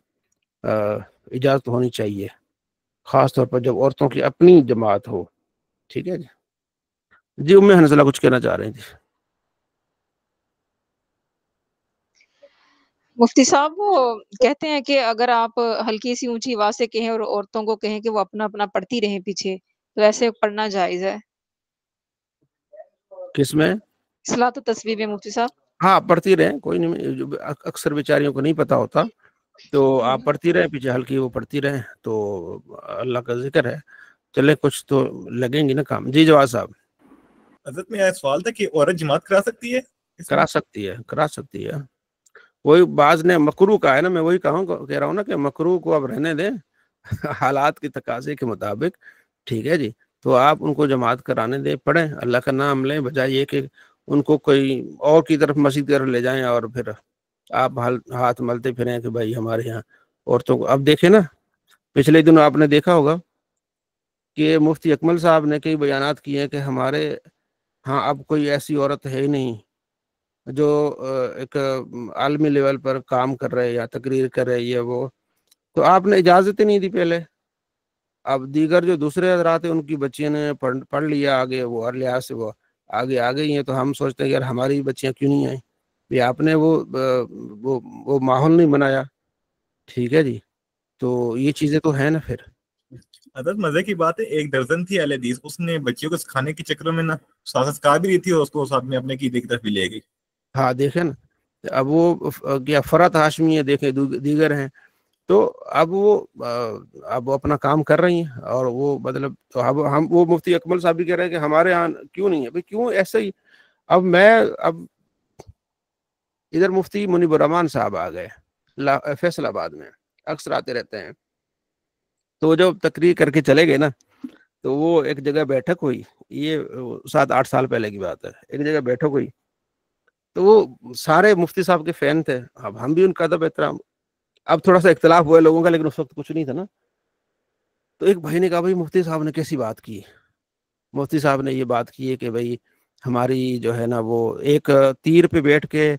اجازت ہونی چاہیے، خاص طور پر جب عورتوں کی اپنی جماعت ہو۔ ٹھیک ہے جی، جی ام حنزلہ کچھ کہنا چاہ رہی تھی۔ مفتی صاحب وہ کہتے ہیں کہ اگر آپ ہلکی سی اونچی آواز سے کہیں اور عورتوں کو کہیں کہ وہ اپنا اپنا پڑھتی رہیں پیچھے، تو ایسے پڑھنا جائز ہے؟ کس میں؟ صلاۃ و تسبیح میں مفتی صاحب؟ ہاں پڑھتی رہیں، کوئی نہیں، اکثر بیچاریوں کو نہیں پتا ہوتا، تو آپ پڑھتی رہیں پیچھے، ہلکی وہ پڑھتی رہیں، تو اللہ کا ذکر ہے، چلے کچھ تو لگیں گی نا کام۔ جی جواد صاحب۔ حضرت میں سوال تھا کہ عورت جماعت کرا سکتی ہے؟ کرا سکتی ہے، وہی بعض نے مکروہ کا ہے نا، میں وہی کہہ رہا ہوں نا کہ مکروہ کو اب رہنے دیں حالات کی تقاضے کے مطابق، ٹھیک ہے جی، تو آپ ان کو جماعت کرانے دیں، پڑھیں، اللہ کا نام لیں، بجائے یہ کہ ان کو کوئی اور کی طرف مسجد کی طرف لے جائیں اور پھر آپ ہاتھ ملتے پھریں کہ بھائی ہمارے یہاں عورتوں کو۔ اب دیکھیں نا، پچھلے دنوں آپ نے دیکھا ہوگا کہ مفتی اکمل صاحب نے کئی بیانات کیے ہیں کہ ہمارے ہاں اب کوئی ایسی عورت ہے ہی نہیں جو ایک عالمی لیول پر کام کر رہے یا تقریر کر رہے، یہ وہ، تو آپ نے اجازت ہی نہیں دی پہلے۔ اب دیگر جو دوسرے حضرات ہیں ان کی بچیاں نے پڑھ لیا آگے، وہ ہر لحاظ سے وہ آگے آ گئی ہیں، تو ہم سوچتے ہیں یار ہماری بچیاں کیوں نہیں آئیں؟ یہ آپ نے وہ ماحول نہیں بنایا، ٹھیک ہے جی، تو یہ چیزیں تو ہیں نا پھر۔ حضرت مزے کی بات ہے، ایک درجن تھی اہل حدیث، اس نے بچیوں کو سکھانے کے چکر میں نا سازش کار بھی رہی تھی اور اس کو ساتھ میں اپنے کی طرف بھی لے گئی۔ ہاں دیکھیں نا، اب وہ کیا فرات ہاشمی ہے، دیکھیں دیگر ہیں، تو اب وہ اپنا کام کر رہی ہیں، اور وہ مطلب تو اب وہ مفتی اکمل صاحب بھی کہہ رہے ہیں کہ ہمارے ہاں کیوں نہیں ہے بھائی، کیوں ایسا ہی؟ اب ادھر مفتی منیب الرحمان صاحب آ گئے فیصل آباد میں، اکثر آتے رہتے ہیں، تو جب تقریر کر کے چلے گئے نا، تو وہ ایک جگہ بیٹھک ہوئی، یہ 7-8 سال پہلے کی بات ہے، ایک جگہ بیٹھک ہوئی، تو وہ سارے مفتی صاحب کے فین تھے، اب ہم بھی ان کا ادب احترام اب تھوڑا سا اختلاف ہوا ہے لوگوں کا، لیکن اس وقت کچھ نہیں تھا نا. تو ایک بھائی نے کہا بھائی مفتی صاحب نے کیسی بات کی. مفتی صاحب نے یہ بات کی ہے کہ بھائی ہماری جو ہے نا وہ ایک تیر پہ بیٹھ کے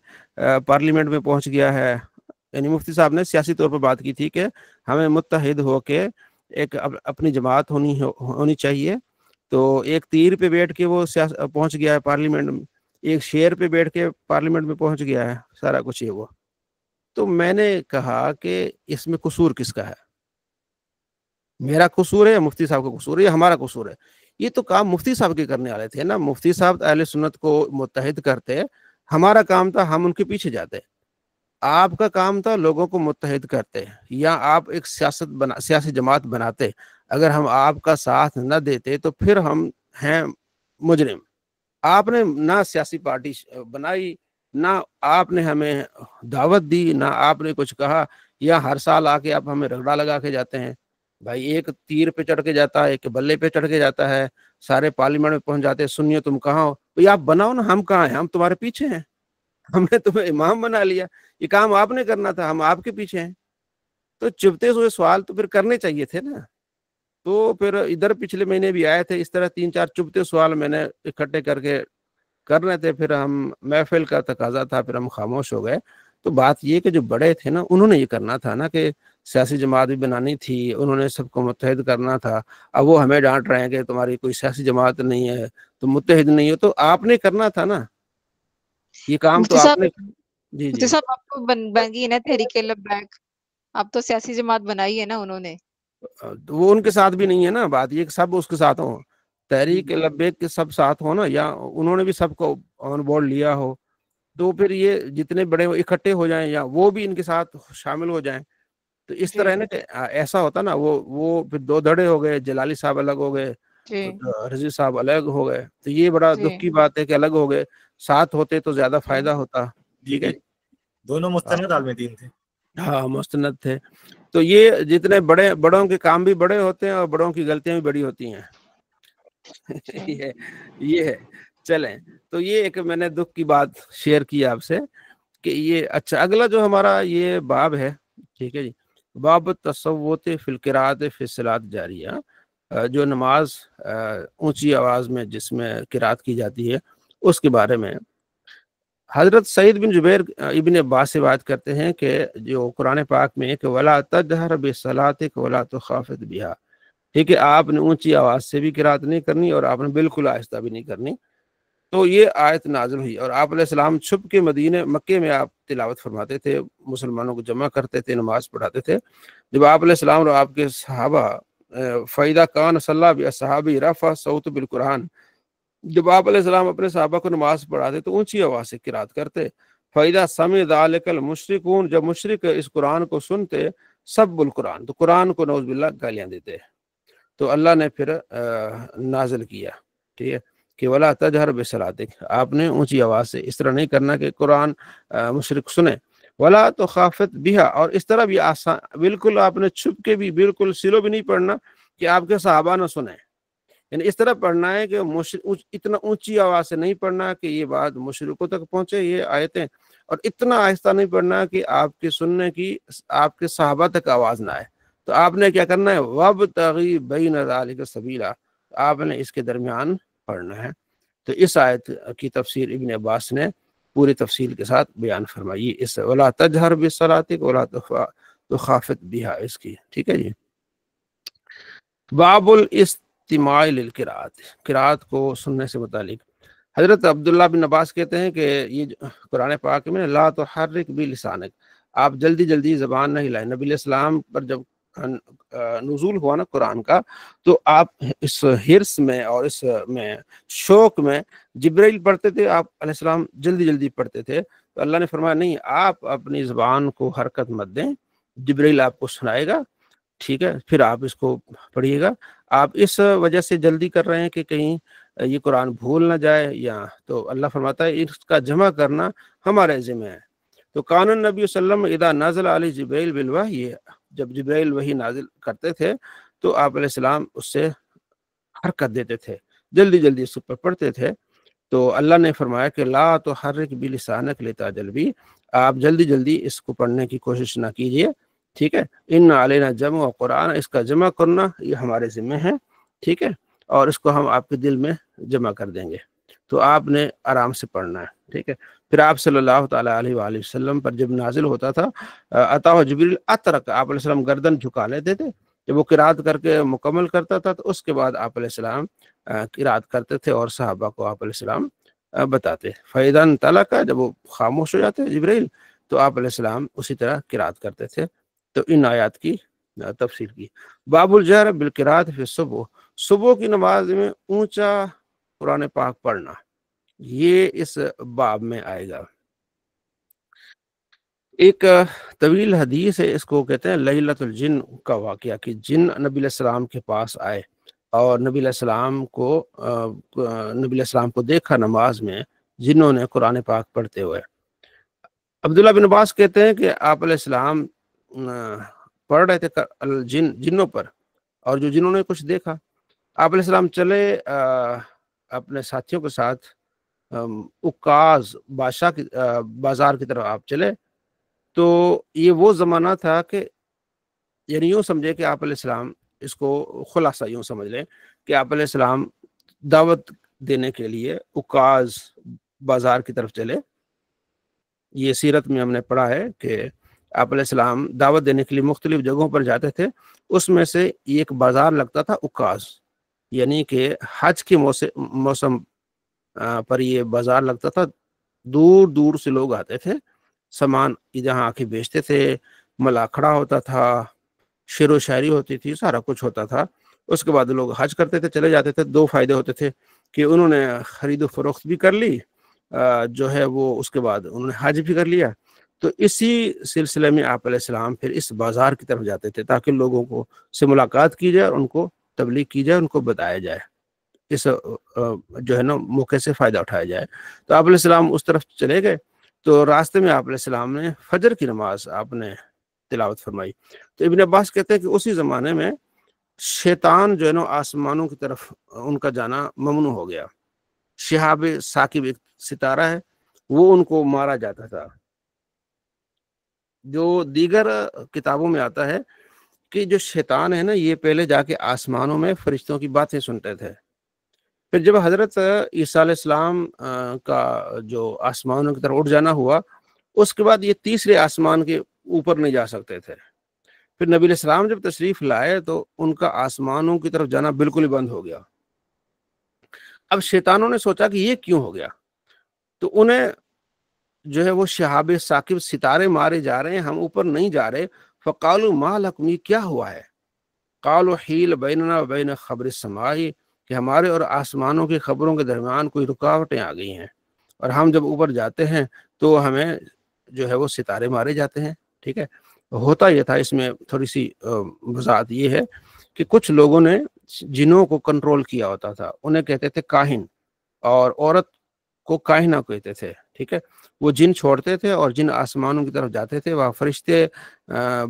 پارلیمنٹ میں پہنچ گیا ہے. یعنی مفتی صاحب نے سیاسی طور پر بات کی تھی کہ ہمیں متحد ہو کے ایک اپنی جماعت ہونی چاہیے. تو ایک تیر پہ بیٹھ کے وہ پہنچ گیا ہے پارلیمنٹ میں، ایک شیر پہ بیٹھ کے پارلیمنٹ میں پہنچ گیا ہے، سارا کچھ یہ وہ. تو میں نے کہا کہ اس میں قصور کس کا ہے؟ میرا قصور ہے یا مفتی صاحب کا قصور ہے یا ہمارا قصور ہے؟ یہ تو کام مفتی صاحب کے کرنے والے تھے نا. مفتی صاحب اہل سنت کو متحد کرتے، ہمارا کام تھا ہم ان کے پیچھے جاتے. آپ کا کام تھا لوگوں کو متحد کرتے، یا آپ ایک سیاسی جماعت بناتے. اگر ہم آپ کا ساتھ نہ دیتے تو پھر ہم ہیں مجرم. آپ نے نہ سیاسی پارٹی بنائی، نہ آپ نے ہمیں دعوت دی، نہ آپ نے کچھ کہا، یا ہر سال آ کے آپ ہمیں رگڑا لگا کے جاتے ہیں. بھائی ایک تیر پہ چڑھ کے جاتا ہے، ایک بلے پہ چڑھ کے جاتا ہے، سارے پارلیمنٹ میں پہنچ جاتے ہیں. سنیے تم کہاں ہو؟ بھائی آپ بناؤ نا، ہم کہاں ہیں؟ ہم تمہارے پیچھے ہیں. ہم نے تمہیں امام بنا لیا، یہ کام آپ نے کرنا تھا، ہم آپ کے پیچھے ہیں. تو چبھتے ہوئے سوال تو پھر کرنے چاہیے تھے نا. تو پھر ادھر پچھلے مہینے بھی آئے تھے، اس طرح 3-4 چبھتے سوال میں نے اکٹھے کر کے کر رہے تھے. پھر ہم محفل کا تقاضا تھا، پھر ہم خاموش ہو گئے. تو بات یہ کہ جو بڑے تھے نا، انہوں نے یہ کرنا تھا نا کہ سیاسی جماعت بھی بنانی تھی، انہوں نے سب کو متحد کرنا تھا. اب وہ ہمیں ڈانٹ رہے ہیں کہ تمہاری کوئی سیاسی جماعت نہیں ہے، تم متحد نہیں ہو. تو آپ نے کرنا تھا نا یہ کام، تو مفتی آپ نے. صاحب جی مفتی جی. صاحب آپ کو بن گئی ہے نا تحریک لبیک، اب تو سیاسی جماعت بنائی ہے نا انہوں نے. وہ ان کے ساتھ بھی نہیں ہے نا بات، یہ کہ سب اس کے ساتھ ہوں، تحریک لبیک کے سب ساتھ ہو نا، یا انہوں نے بھی سب کو آن بورڈ لیا ہو. تو پھر یہ جتنے بڑے اکٹھے ہو جائیں، یا وہ بھی ان کے ساتھ شامل ہو جائیں. تو اس جی طرح ہے نا کہ ایسا ہوتا نا، وہ پھر 2 دھڑے ہو گئے. جلالی صاحب الگ ہو گئے، جی رضی صاحب الگ ہو گئے. تو یہ بڑا جی دکھ کی بات ہے کہ الگ ہو گئے. ساتھ ہوتے تو زیادہ فائدہ ہوتا. جی ٹھیک ہے جی، دونوں مستند عالم دین تھے. ہاں مستند تھے. تو یہ جتنے بڑوں کے کام بھی بڑے ہوتے ہیں اور بڑوں کی غلطیاں بھی بڑی ہوتی ہیں. یہ ہے. چلیں، تو یہ ایک میں نے دکھ کی بات شیئر کی آپ سے کہ یہ. اچھا، اگلا جو ہمارا یہ باب ہے، ٹھیک ہے جی، باب تصوت فی القراءۃ فی الصلاۃ جاریہ، جو نماز اونچی آواز میں جس میں قرات کی جاتی ہے اس کے بارے میں. حضرت سعید بن جبیر ابن عباس سے بات کرتے ہیں کہ جو قرآن پاک میں ایک ولا تجہر بصلاتک ولا تخافت بہا، ٹھیک ہے، آپ نے اونچی آواز سے بھی قرات نہیں کرنی اور آپ نے بالکل آہستہ بھی نہیں کرنی. تو یہ آیت نازل ہوئی اور آپ علیہ السلام چھپ کے مکے میں آپ تلاوت فرماتے تھے، مسلمانوں کو جمع کرتے تھے، نماز پڑھاتے تھے. جب آپ علیہ السلام اور آپ کے صحابہ فَإِذَا كَانَ صَلَّى بِأَصْحَابِهِ رَفَعَ الصَّوْتَ بِالْقُرْآنِ، جب آپ علیہ السلام اپنے صحابہ کو نماز پڑھاتے تو اونچی آواز سے قرات کرتے. فَإِذَا سَمِعَ ذَلِكَ الْمُشْرِكُونَ، جب مشرک اس قرآن کو سنتے، سب القرآن، تو قرآن کو نعوذ باللہ گالیاں دیتے. تو اللہ نے پھر نازل کیا، ٹھیک ہے، کہ ولا تجہر بصلاتک، آپ نے اونچی آواز سے اس طرح نہیں کرنا کہ قرآن مشرک سنے. ولا تخافت بہا، اور اس طرح بھی آسان، بالکل آپ نے چھپ کے بھی بالکل سلو بھی نہیں پڑھنا کہ آپ کے صحابہ نہ سنیں. یعنی اس طرح پڑھنا ہے کہ اتنا اونچی آواز سے نہیں پڑھنا کہ یہ بات مشرکوں تک پہنچے یہ آیتیں، اور اتنا آہستہ نہیں پڑھنا کہ آپ کے سننے کی آپ کے صحابہ تک آواز نہ آئے. تو آپ نے کیا کرنا ہے، وَابْتَغِي بَيْنَ ذَلِكَ سَبِيلًا، آپ نے اس کے درمیان پڑھنا ہے. تو اس آیت کی تفسیر ابن عباس نے پوری تفصیل کے ساتھ بیان فرمائی، اس وَلَا تَجْهَرْ بِالصَّلَاةِ وَلَا تُخَافِتْ بِهَا، اس کی. ٹھیک ہے جی. باب الاستماع للقراءت، قراءت کو سننے سے متعلق. حضرت عبداللہ بن عباس کہتے ہیں کہ یہ قرآن پاک میں لا تحرک بلسانک، آپ جلدی جلدی زبان نہ ہلائیں. نبی علیہ السلام پر جب نزول ہوا نا قرآن کا، تو آپ اس حرص میں اور اس میں شوق میں جبرائیل پڑھتے تھے، آپ علیہ السلام جلدی جلدی پڑھتے تھے. تو اللہ نے فرمایا نہیں، آپ اپنی زبان کو حرکت مت دیں، جبرائیل آپ کو سنائے گا، ٹھیک ہے، پھر آپ اس کو پڑھیے گا. آپ اس وجہ سے جلدی کر رہے ہیں کہ کہیں یہ قرآن بھول نہ جائے، یا تو اللہ فرماتا ہے اس کا جمع کرنا ہمارے ذمہ ہے. تو کان النبی صلی اللہ علیہ وسلم اذا نزل علی جبرائیل بالوحی، جب جبرائیل وحی نازل کرتے تھے تو آپ علیہ السلام اس سے حرکت دیتے تھے، جلدی جلدی اس پر پڑھتے تھے. تو اللہ نے فرمایا کہ لا تحرک بلسانک لتعجل بہ، آپ جلدی جلدی اس کو پڑھنے کی کوشش نہ کیجیے ٹھیک ہے، ان علینا جمع و قرآن، اس کا جمع کرنا یہ ہمارے ذمہ ہے، ٹھیک ہے، اور اس کو ہم آپ کے دل میں جمع کر دیں گے، تو آپ نے آرام سے پڑھنا ہے، ٹھیک ہے۔ پھر آپ صلی اللہ تعالیٰ علیہ وآلہ وسلم پر جب نازل ہوتا تھا عطا جبریل اترک، آپ علیہ السلام گردن جھکا لیتے تھے، جب وہ قرات کر کے مکمل کرتا تھا تو اس کے بعد آپ علیہ السلام قرات کرتے تھے اور صحابہ کو آپ علیہ السلام بتاتے۔ فَإِذَا انطلق، جب وہ خاموش ہو جاتے جبریل تو آپ علیہ السلام اسی طرح قرات کرتے تھے۔ تو ان آیات کی تفسیر کی۔ باب الجہر بالقرات فی الصبح، صبح کی نماز میں اونچا قرآن پاک پڑھنا، یہ اس باب میں آئے گا۔ ایک طویل حدیث ہے، اس کو کہتے ہیں لیلۃ الجن کا واقعہ، کہ جن نبی علیہ السلام کے پاس آئے اور نبی علیہ السلام کو دیکھا نماز میں جنہوں نے قرآن پاک پڑھتے ہوئے۔ عبداللہ بن عباس کہتے ہیں کہ آپ علیہ السلام پڑھ رہے تھے جنوں پر، اور جو جنہوں نے کچھ دیکھا، آپ علیہ السلام چلے اپنے ساتھیوں کے ساتھ عکاظ بازار کی طرف آپ چلے، تو یہ وہ زمانہ تھا کہ یعنی یوں سمجھے کہ آپ علیہ السلام، اس کو خلاصہ یوں سمجھ لیں کہ آپ علیہ السلام دعوت دینے کے لیے عکاظ بازار کی طرف چلے۔ یہ سیرت میں ہم نے پڑھا ہے کہ آپ علیہ السلام دعوت دینے کے لیے مختلف جگہوں پر جاتے تھے، اس میں سے ایک بازار لگتا تھا عکاظ، یعنی کہ حج کے موسم پر یہ بازار لگتا تھا، دور دور سے لوگ آتے تھے، سامان جہاں آ کے بیچتے تھے، ملاکھڑا ہوتا تھا، شعر و شاعری ہوتی تھی، سارا کچھ ہوتا تھا۔ اس کے بعد لوگ حج کرتے تھے، چلے جاتے تھے۔ دو فائدے ہوتے تھے کہ انہوں نے خرید و فروخت بھی کر لی، جو ہے وہ اس کے بعد انہوں نے حج بھی کر لیا۔ تو اسی سلسلے میں آپ علیہ السلام پھر اس بازار کی طرف جاتے تھے تاکہ لوگوں کو سے ملاقات کی جائے اور ان کو تبلیغ کی جائے، ان کو بتایا جائے، اس جو ہے نا موقع سے فائدہ اٹھایا جائے۔ تو آپ علیہ السلام اس طرف چلے گئے، تو راستے میں آپ علیہ السلام نے فجر کی نماز آپ نے تلاوت فرمائی۔ تو ابن عباس کہتے ہیں کہ اسی زمانے میں شیطان جو ہے نا آسمانوں کی طرف ان کا جانا ممنوع ہو گیا۔ شہاب ثاقب ایک ستارہ ہے، وہ ان کو مارا جاتا تھا۔ جو دیگر کتابوں میں آتا ہے کہ جو شیطان ہے نا، یہ پہلے جا کے آسمانوں میں فرشتوں کی باتیں سنتے تھے، پھر جب حضرت عیسیٰ علیہ السلام کا جو آسمانوں کی طرف اٹھ جانا ہوا، اس کے بعد یہ تیسرے آسمان کے اوپر نہیں جا سکتے تھے۔ پھر نبی علیہ السلام جب تشریف لائے تو ان کا آسمانوں کی طرف جانا بالکل ہی بند ہو گیا۔ اب شیطانوں نے سوچا کہ یہ کیوں ہو گیا، تو انہیں جو ہے وہ شہاب ثاقب ستارے مارے جا رہے ہیں، ہم اوپر نہیں جا رہے۔ فقالوا ما لکم، یہ کیا ہوا ہے؟ قالوا حیل بیننا و بین خبر السماء، کہ ہمارے اور آسمانوں کی خبروں کے درمیان کوئی رکاوٹیں آ گئی ہیں، اور ہم جب اوپر جاتے ہیں تو ہمیں جو ہے وہ ستارے مارے جاتے ہیں۔ ٹھیک ہے، ہوتا یہ تھا، اس میں تھوڑی سی وضاحت یہ ہے کہ کچھ لوگوں نے جنوں کو کنٹرول کیا ہوتا تھا، انہیں کہتے تھے کاہن، اور عورت کو کاہنہ کہتے تھے۔ ٹھیک ہے، وہ جن چھوڑتے تھے اور جن آسمانوں کی طرف جاتے تھے، وہاں فرشتے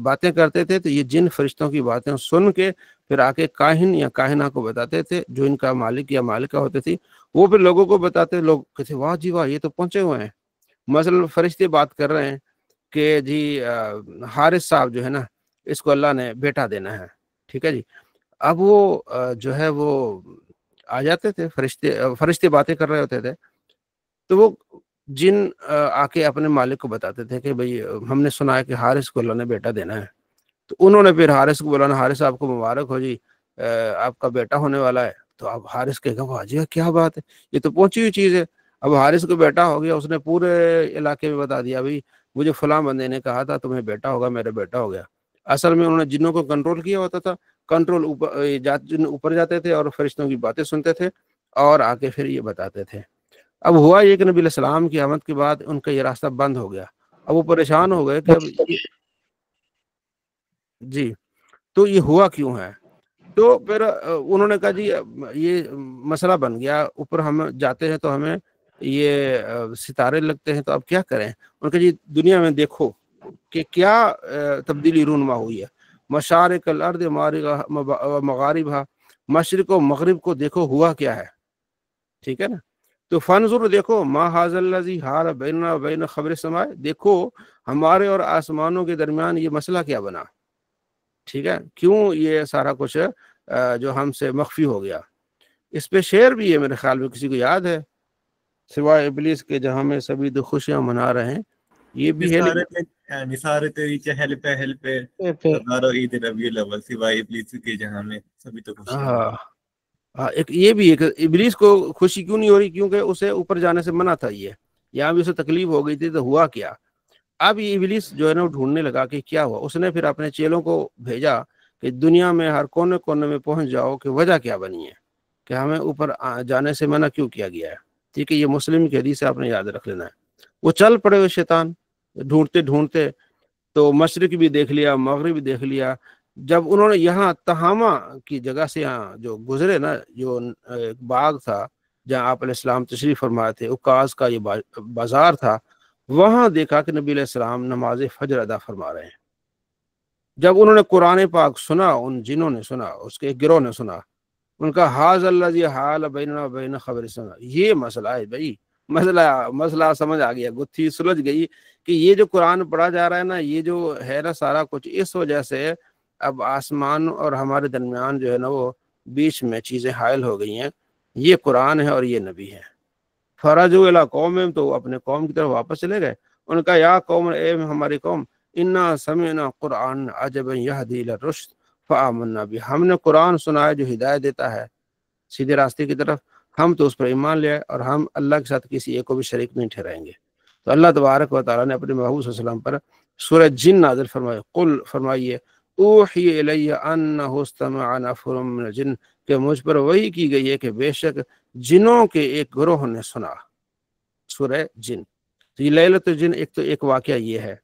باتیں کرتے تھے، تو یہ جن فرشتوں کی باتیں سن کے پھر آ کے کاہن یا کاہنہ کو بتاتے تھے، جو ان کا مالک یا مالکہ ہوتے تھی، وہ پھر لوگوں کو بتاتے، لوگ کہتے واہ جی واہ، یہ تو پہنچے ہوئے ہیں۔ مثلا فرشتے بات کر رہے ہیں کہ جی حارث صاحب جو ہے نا، اس کو اللہ نے بیٹا دینا ہے، ٹھیک ہے جی۔ اب وہ جو ہے وہ آ جاتے تھے، فرشتے باتیں کر رہے ہوتے تھے، تو وہ جن آ کے اپنے مالک کو بتاتے تھے کہ بھئی ہم نے سنا ہے کہ حارث کو اللہ نے بیٹا دینا ہے۔ تو انہوں نے پھر حارث کو بولا، حارث صاحب کو مبارک ہو جی، آپ کا بیٹا ہونے والا ہے۔ تو اب حارث کہے گا واہ جی کیا بات ہے، یہ تو پہنچی ہوئی چیز ہے۔ اب حارث کو بیٹا ہو گیا، اس نے پورے علاقے میں بتا دیا بھئی مجھے فلاں بندے نے کہا تھا تمہیں بیٹا ہوگا، میرا بیٹا ہو گیا۔ اصل میں انہوں نے جنوں کو کنٹرول کیا ہوتا تھا، کنٹرول جن اوپر جاتے تھے اور فرشتوں کی باتیں سنتے تھے اور آ کے پھر یہ بتاتے تھے۔ اب ہوا یہ کہ نبی علیہ السلام کی آمد کے بعد ان کا یہ راستہ بند ہو گیا۔ اب وہ پریشان ہو گئے کہ اب جی تو یہ ہوا کیوں ہے؟ تو پھر انہوں نے کہا جی یہ مسئلہ بن گیا، اوپر ہم جاتے ہیں تو ہمیں یہ ستارے لگتے ہیں، تو اب کیا کریں؟ ان کا جی دنیا میں دیکھو کہ کیا تبدیلی رونما ہوئی ہے، مشارق الارض مغاربها، مشرق و مغرب کو دیکھو ہوا کیا ہے، ٹھیک ہے نا۔ تو فنظر، دیکھو، ما ھذا الذی حال بیننا و بین خبر السماء، دیکھو ہمارے اور آسمانوں کے درمیان یہ مسئلہ کیا بنا۔ ٹھیک ہے، کیوں یہ سارا کچھ جو ہم سے مخفی ہو گیا؟ اس پہ شعر بھی ہے میرے خیال میں، کسی کو یاد ہے؟ سوائے ابلیس کے جہاں میں سبھی تو خوشیاں منا رہے ہیں، یہ بھی ہے نثار تیری چہل پہل پہ لیکن ہزاروں عید ربیع الاول، سوائے ابلیس کے جہاں میں سبھی تو خوشیاں ہاں ہاں، ایک یہ بھی ایک ابلیس کو خوشی کیوں نہیں ہو رہی؟ کیونکہ اسے اوپر جانے سے منع تھا، یہ یہاں بھی اسے تکلیف ہو گئی تھی، تو ہوا کیا؟ اب یہ ابلیس جو ہے نا وہ ڈھونڈنے لگا کہ کیا ہوا۔ اس نے پھر اپنے چیلوں کو بھیجا کہ دنیا میں ہر کونے کونے میں پہنچ جاؤ کہ وجہ کیا بنی ہے، کہ ہمیں اوپر جانے سے منع کیوں کیا گیا ہے۔ ٹھیک ہے، یہ مسلم کی حدیث ہے، آپ نے یاد رکھ لینا ہے۔ وہ چل پڑے ہوئے شیطان ڈھونڈتے ڈھونڈتے، تو مشرق بھی دیکھ لیا، مغرب بھی دیکھ لیا۔ جب انہوں نے یہاں تہامہ کی جگہ سے یہاں جو گزرے نا، جو ایک باغ تھا جہاں آپ علیہ السلام تشریف فرمائے تھے، اکاز کا یہ بازار تھا، وہاں دیکھا کہ نبی علیہ السلام نماز فجر ادا فرما رہے ہیں۔ جب انہوں نے قرآن پاک سنا، ان جنوں نے سنا، اس کے ایک گروہ نے سنا، ان کا حاض الذی حال بیننا و بین خبر سنا، یہ مسئلہ ہے بھائی، مسئلہ سمجھ آ گیا، گتھی سلجھ گئی کہ یہ جو قرآن پڑھا جا رہا ہے نا، یہ جو ہے نا سارا کچھ، اس وجہ سے اب آسمان اور ہمارے درمیان جو ہے نا وہ بیچ میں چیزیں حائل ہو گئی ہیں، یہ قرآن ہے اور یہ نبی ہے۔ فرجوا الی قوم، تو اپنے قوم کی طرف واپس چلے گئے۔ ان کا یا قوم، اے ہماری قوم، انا سمعنا قرآن عجبا یہدی الی الرشد فآمنا بہ، ہم نے قرآن سنا ہے جو ہدایت دیتا ہے سیدھے راستے کی طرف، ہم تو اس پر ایمان لے آئے اور ہم اللہ کے ساتھ کسی ایک کو بھی شریک نہیں ٹھہرائیں گے۔ تو اللہ تبارک و تعالیٰ نے اپنے محبوب صلی اللہ علیہ وسلم پر سورہ جن نازل فرمائے، قل فرمائیے اوحی الی انہ استمع نفر من الجن، کہ مجھ پر وہی کی گئی ہے کہ بے شک جنوں کے ایک گروہ نے سنا، سورہ جن۔ تو یہ لیلۃ الجن ایک واقعہ یہ ہے۔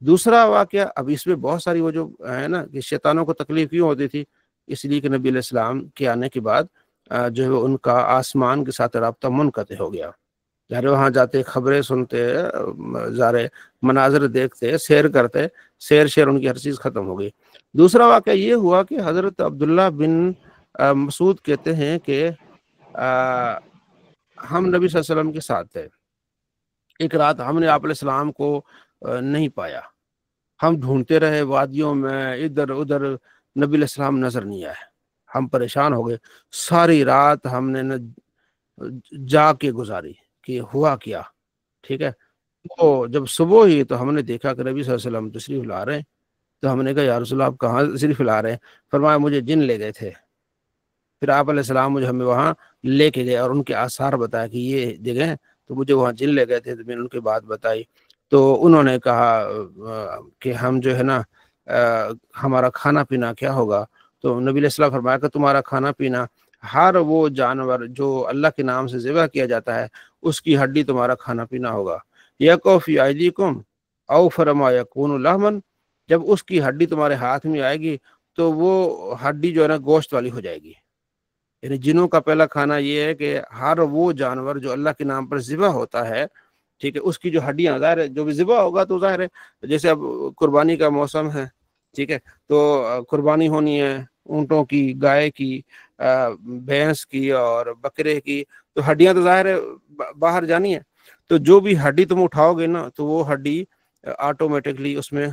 دوسرا واقعہ، اب اس میں بہت ساری وہ جو ہے نا کہ شیطانوں کو تکلیف کیوں ہوتی تھی، اس لیے کہ نبی علیہ السلام کے آنے کے بعد جو ہے ان کا آسمان کے ساتھ رابطہ منقطع ہو گیا۔ یار وہاں جاتے، خبریں سنتے، ظاہر مناظر دیکھتے، سیر کرتے، شیر ان کی ہر چیز ختم ہو گئی۔ دوسرا واقعہ یہ ہوا کہ حضرت عبداللہ بن مسعود کہتے ہیں کہ ہم نبی صلی اللہ علیہ وسلم کے ساتھ تھے، ایک رات ہم نے آپ علیہ السلام کو نہیں پایا، ہم ڈھونڈتے رہے وادیوں میں، ادھر ادھر، نبی علیہ السلام نظر نہیں آئے، ہم پریشان ہو گئے، ساری رات ہم نے جا کے گزاری کہ ہوا کیا۔ ٹھیک ہے، تو جب صبح ہوئی تو ہم نے دیکھا کہ نبی صلی اللہ علیہ وسلم تشریف لا رہے ہیں، تو ہم نے کہا یا رسول اللہ آپ کہاں تشریف لا رہے ہیں؟ فرمایا مجھے جن لے گئے تھے۔ پھر آپ علیہ السلام مجھے ہمیں وہاں لے کے گئے اور ان کے آثار بتایا کہ یہ جگہ ہیں، تو مجھے وہاں جن لے گئے تھے، تو میں نے ان کی بات بتائی، تو انہوں نے کہا کہ ہم جو ہے نا ہمارا کھانا پینا کیا ہوگا؟ تو نبی علیہ السلام فرمایا کہ تمہارا کھانا پینا ہر وہ جانور جو اللہ کے نام سے ذبح کیا جاتا ہے اس کی ہڈی تمہارا کھانا پینا ہوگا۔ یقو فی ایدیکم او فرما یکون لحما، جب اس کی ہڈی تمہارے ہاتھ میں آئے گی تو وہ ہڈی جو ہے نا گوشت والی ہو جائے گی۔ یعنی جنوں کا پہلا کھانا یہ ہے کہ ہر وہ جانور جو اللہ کے نام پر ذبح ہوتا ہے، ٹھیک ہے، اس کی جو ہڈیاں، ظاہر ہے جو بھی ذبح ہوگا تو ظاہر ہے جیسے اب قربانی کا موسم ہے، ٹھیک ہے، تو قربانی ہونی ہے اونٹوں کی، گائے کی، بھینس کی اور بکرے کی، تو ہڈیاں تو ظاہر ہے باہر جانی ہے، تو جو بھی ہڈی تم اٹھاؤ گے نا تو وہ ہڈی آٹومیٹکلی اس میں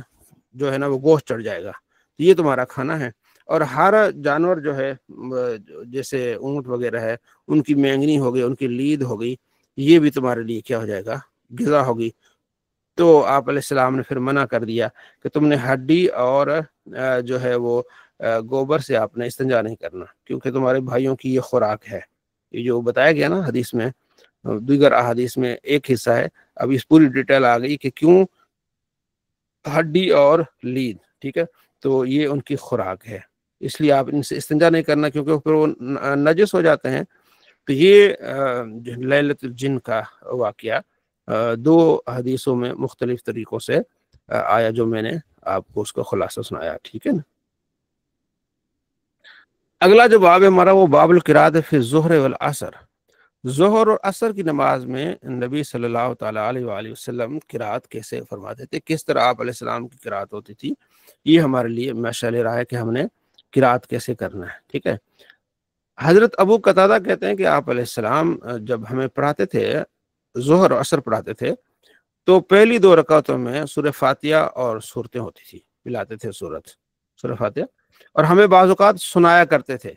جو ہے نا وہ گوشت چڑھ جائے گا، تو یہ تمہارا کھانا ہے۔ اور ہر جانور جو ہے جیسے اونٹ وغیرہ ہے، ان کی مینگنی ہو گئی، ان کی لید ہو گئی، یہ بھی تمہارے لیے کیا ہو جائے گا؟ غذا ہوگی۔ تو آپ علیہ السلام نے پھر منع کر دیا کہ تم نے ہڈی اور جو ہے وہ گوبر سے آپ نے استنجا نہیں کرنا، کیونکہ تمہارے بھائیوں کی یہ خوراک ہے۔ یہ جو بتایا گیا نا حدیث میں، دیگر احادیث میں ایک حصہ ہے، اب اس پوری ڈیٹیل آ گئی کہ کیوں ہڈی اور لید، ٹھیک ہے، تو یہ ان کی خوراک ہے، اس لیے آپ ان سے استنجا نہیں کرنا کیونکہ پھر وہ نجس ہو جاتے ہیں۔ تو یہ لیلۃ الجن کا واقعہ دو حدیثوں میں مختلف طریقوں سے آیا، جو میں نے آپ کو اس کا خلاصہ سنایا، ٹھیک ہے نا۔ اگلا جو باب ہمارا وہ باب القراءۃ فی الظہر والعصر، ظہر اور عصر کی نماز میں نبی صلی اللہ تعالیٰ علیہ وآلہ وسلم قراءت کیسے فرماتے تھے، کس طرح آپ علیہ السلام کی قراءت ہوتی تھی، یہ ہمارے لیے مشعل راہ ہے کہ ہم نے قراءت کیسے کرنا ہے، ٹھیک ہے۔ حضرت ابو قتادہ کہتے ہیں کہ آپ علیہ السلام جب ہمیں پڑھاتے تھے، ظہر اور عصر پڑھاتے تھے، تو پہلی دو رکعتوں میں سورہ فاتحہ اور سورتیں ہوتی تھی، ملاتے تھے سورہ فاتحہ اور ہمیں بعض اوقات سنایا کرتے تھے.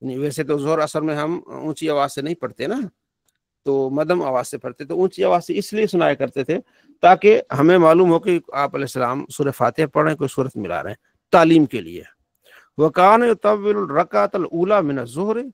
ویسے تو ظہر اثر میں ہم اونچی آواز سے نہیں پڑھتے نا، تو مدھم آواز سے پڑھتے، تو اونچی آواز سے اس لیے سنایا کرتے تھے تاکہ ہمیں معلوم ہو کہ آپ علیہ السلام سورہ فاتحہ پڑھ رہے ہیں، کوئی سورت ملا رہے ہیں، تعلیم کے لیے. وَكَانَ يُطَوِّلُ الرَّكْعَةَ الْأُولَى مِنَ الظُّهْرِ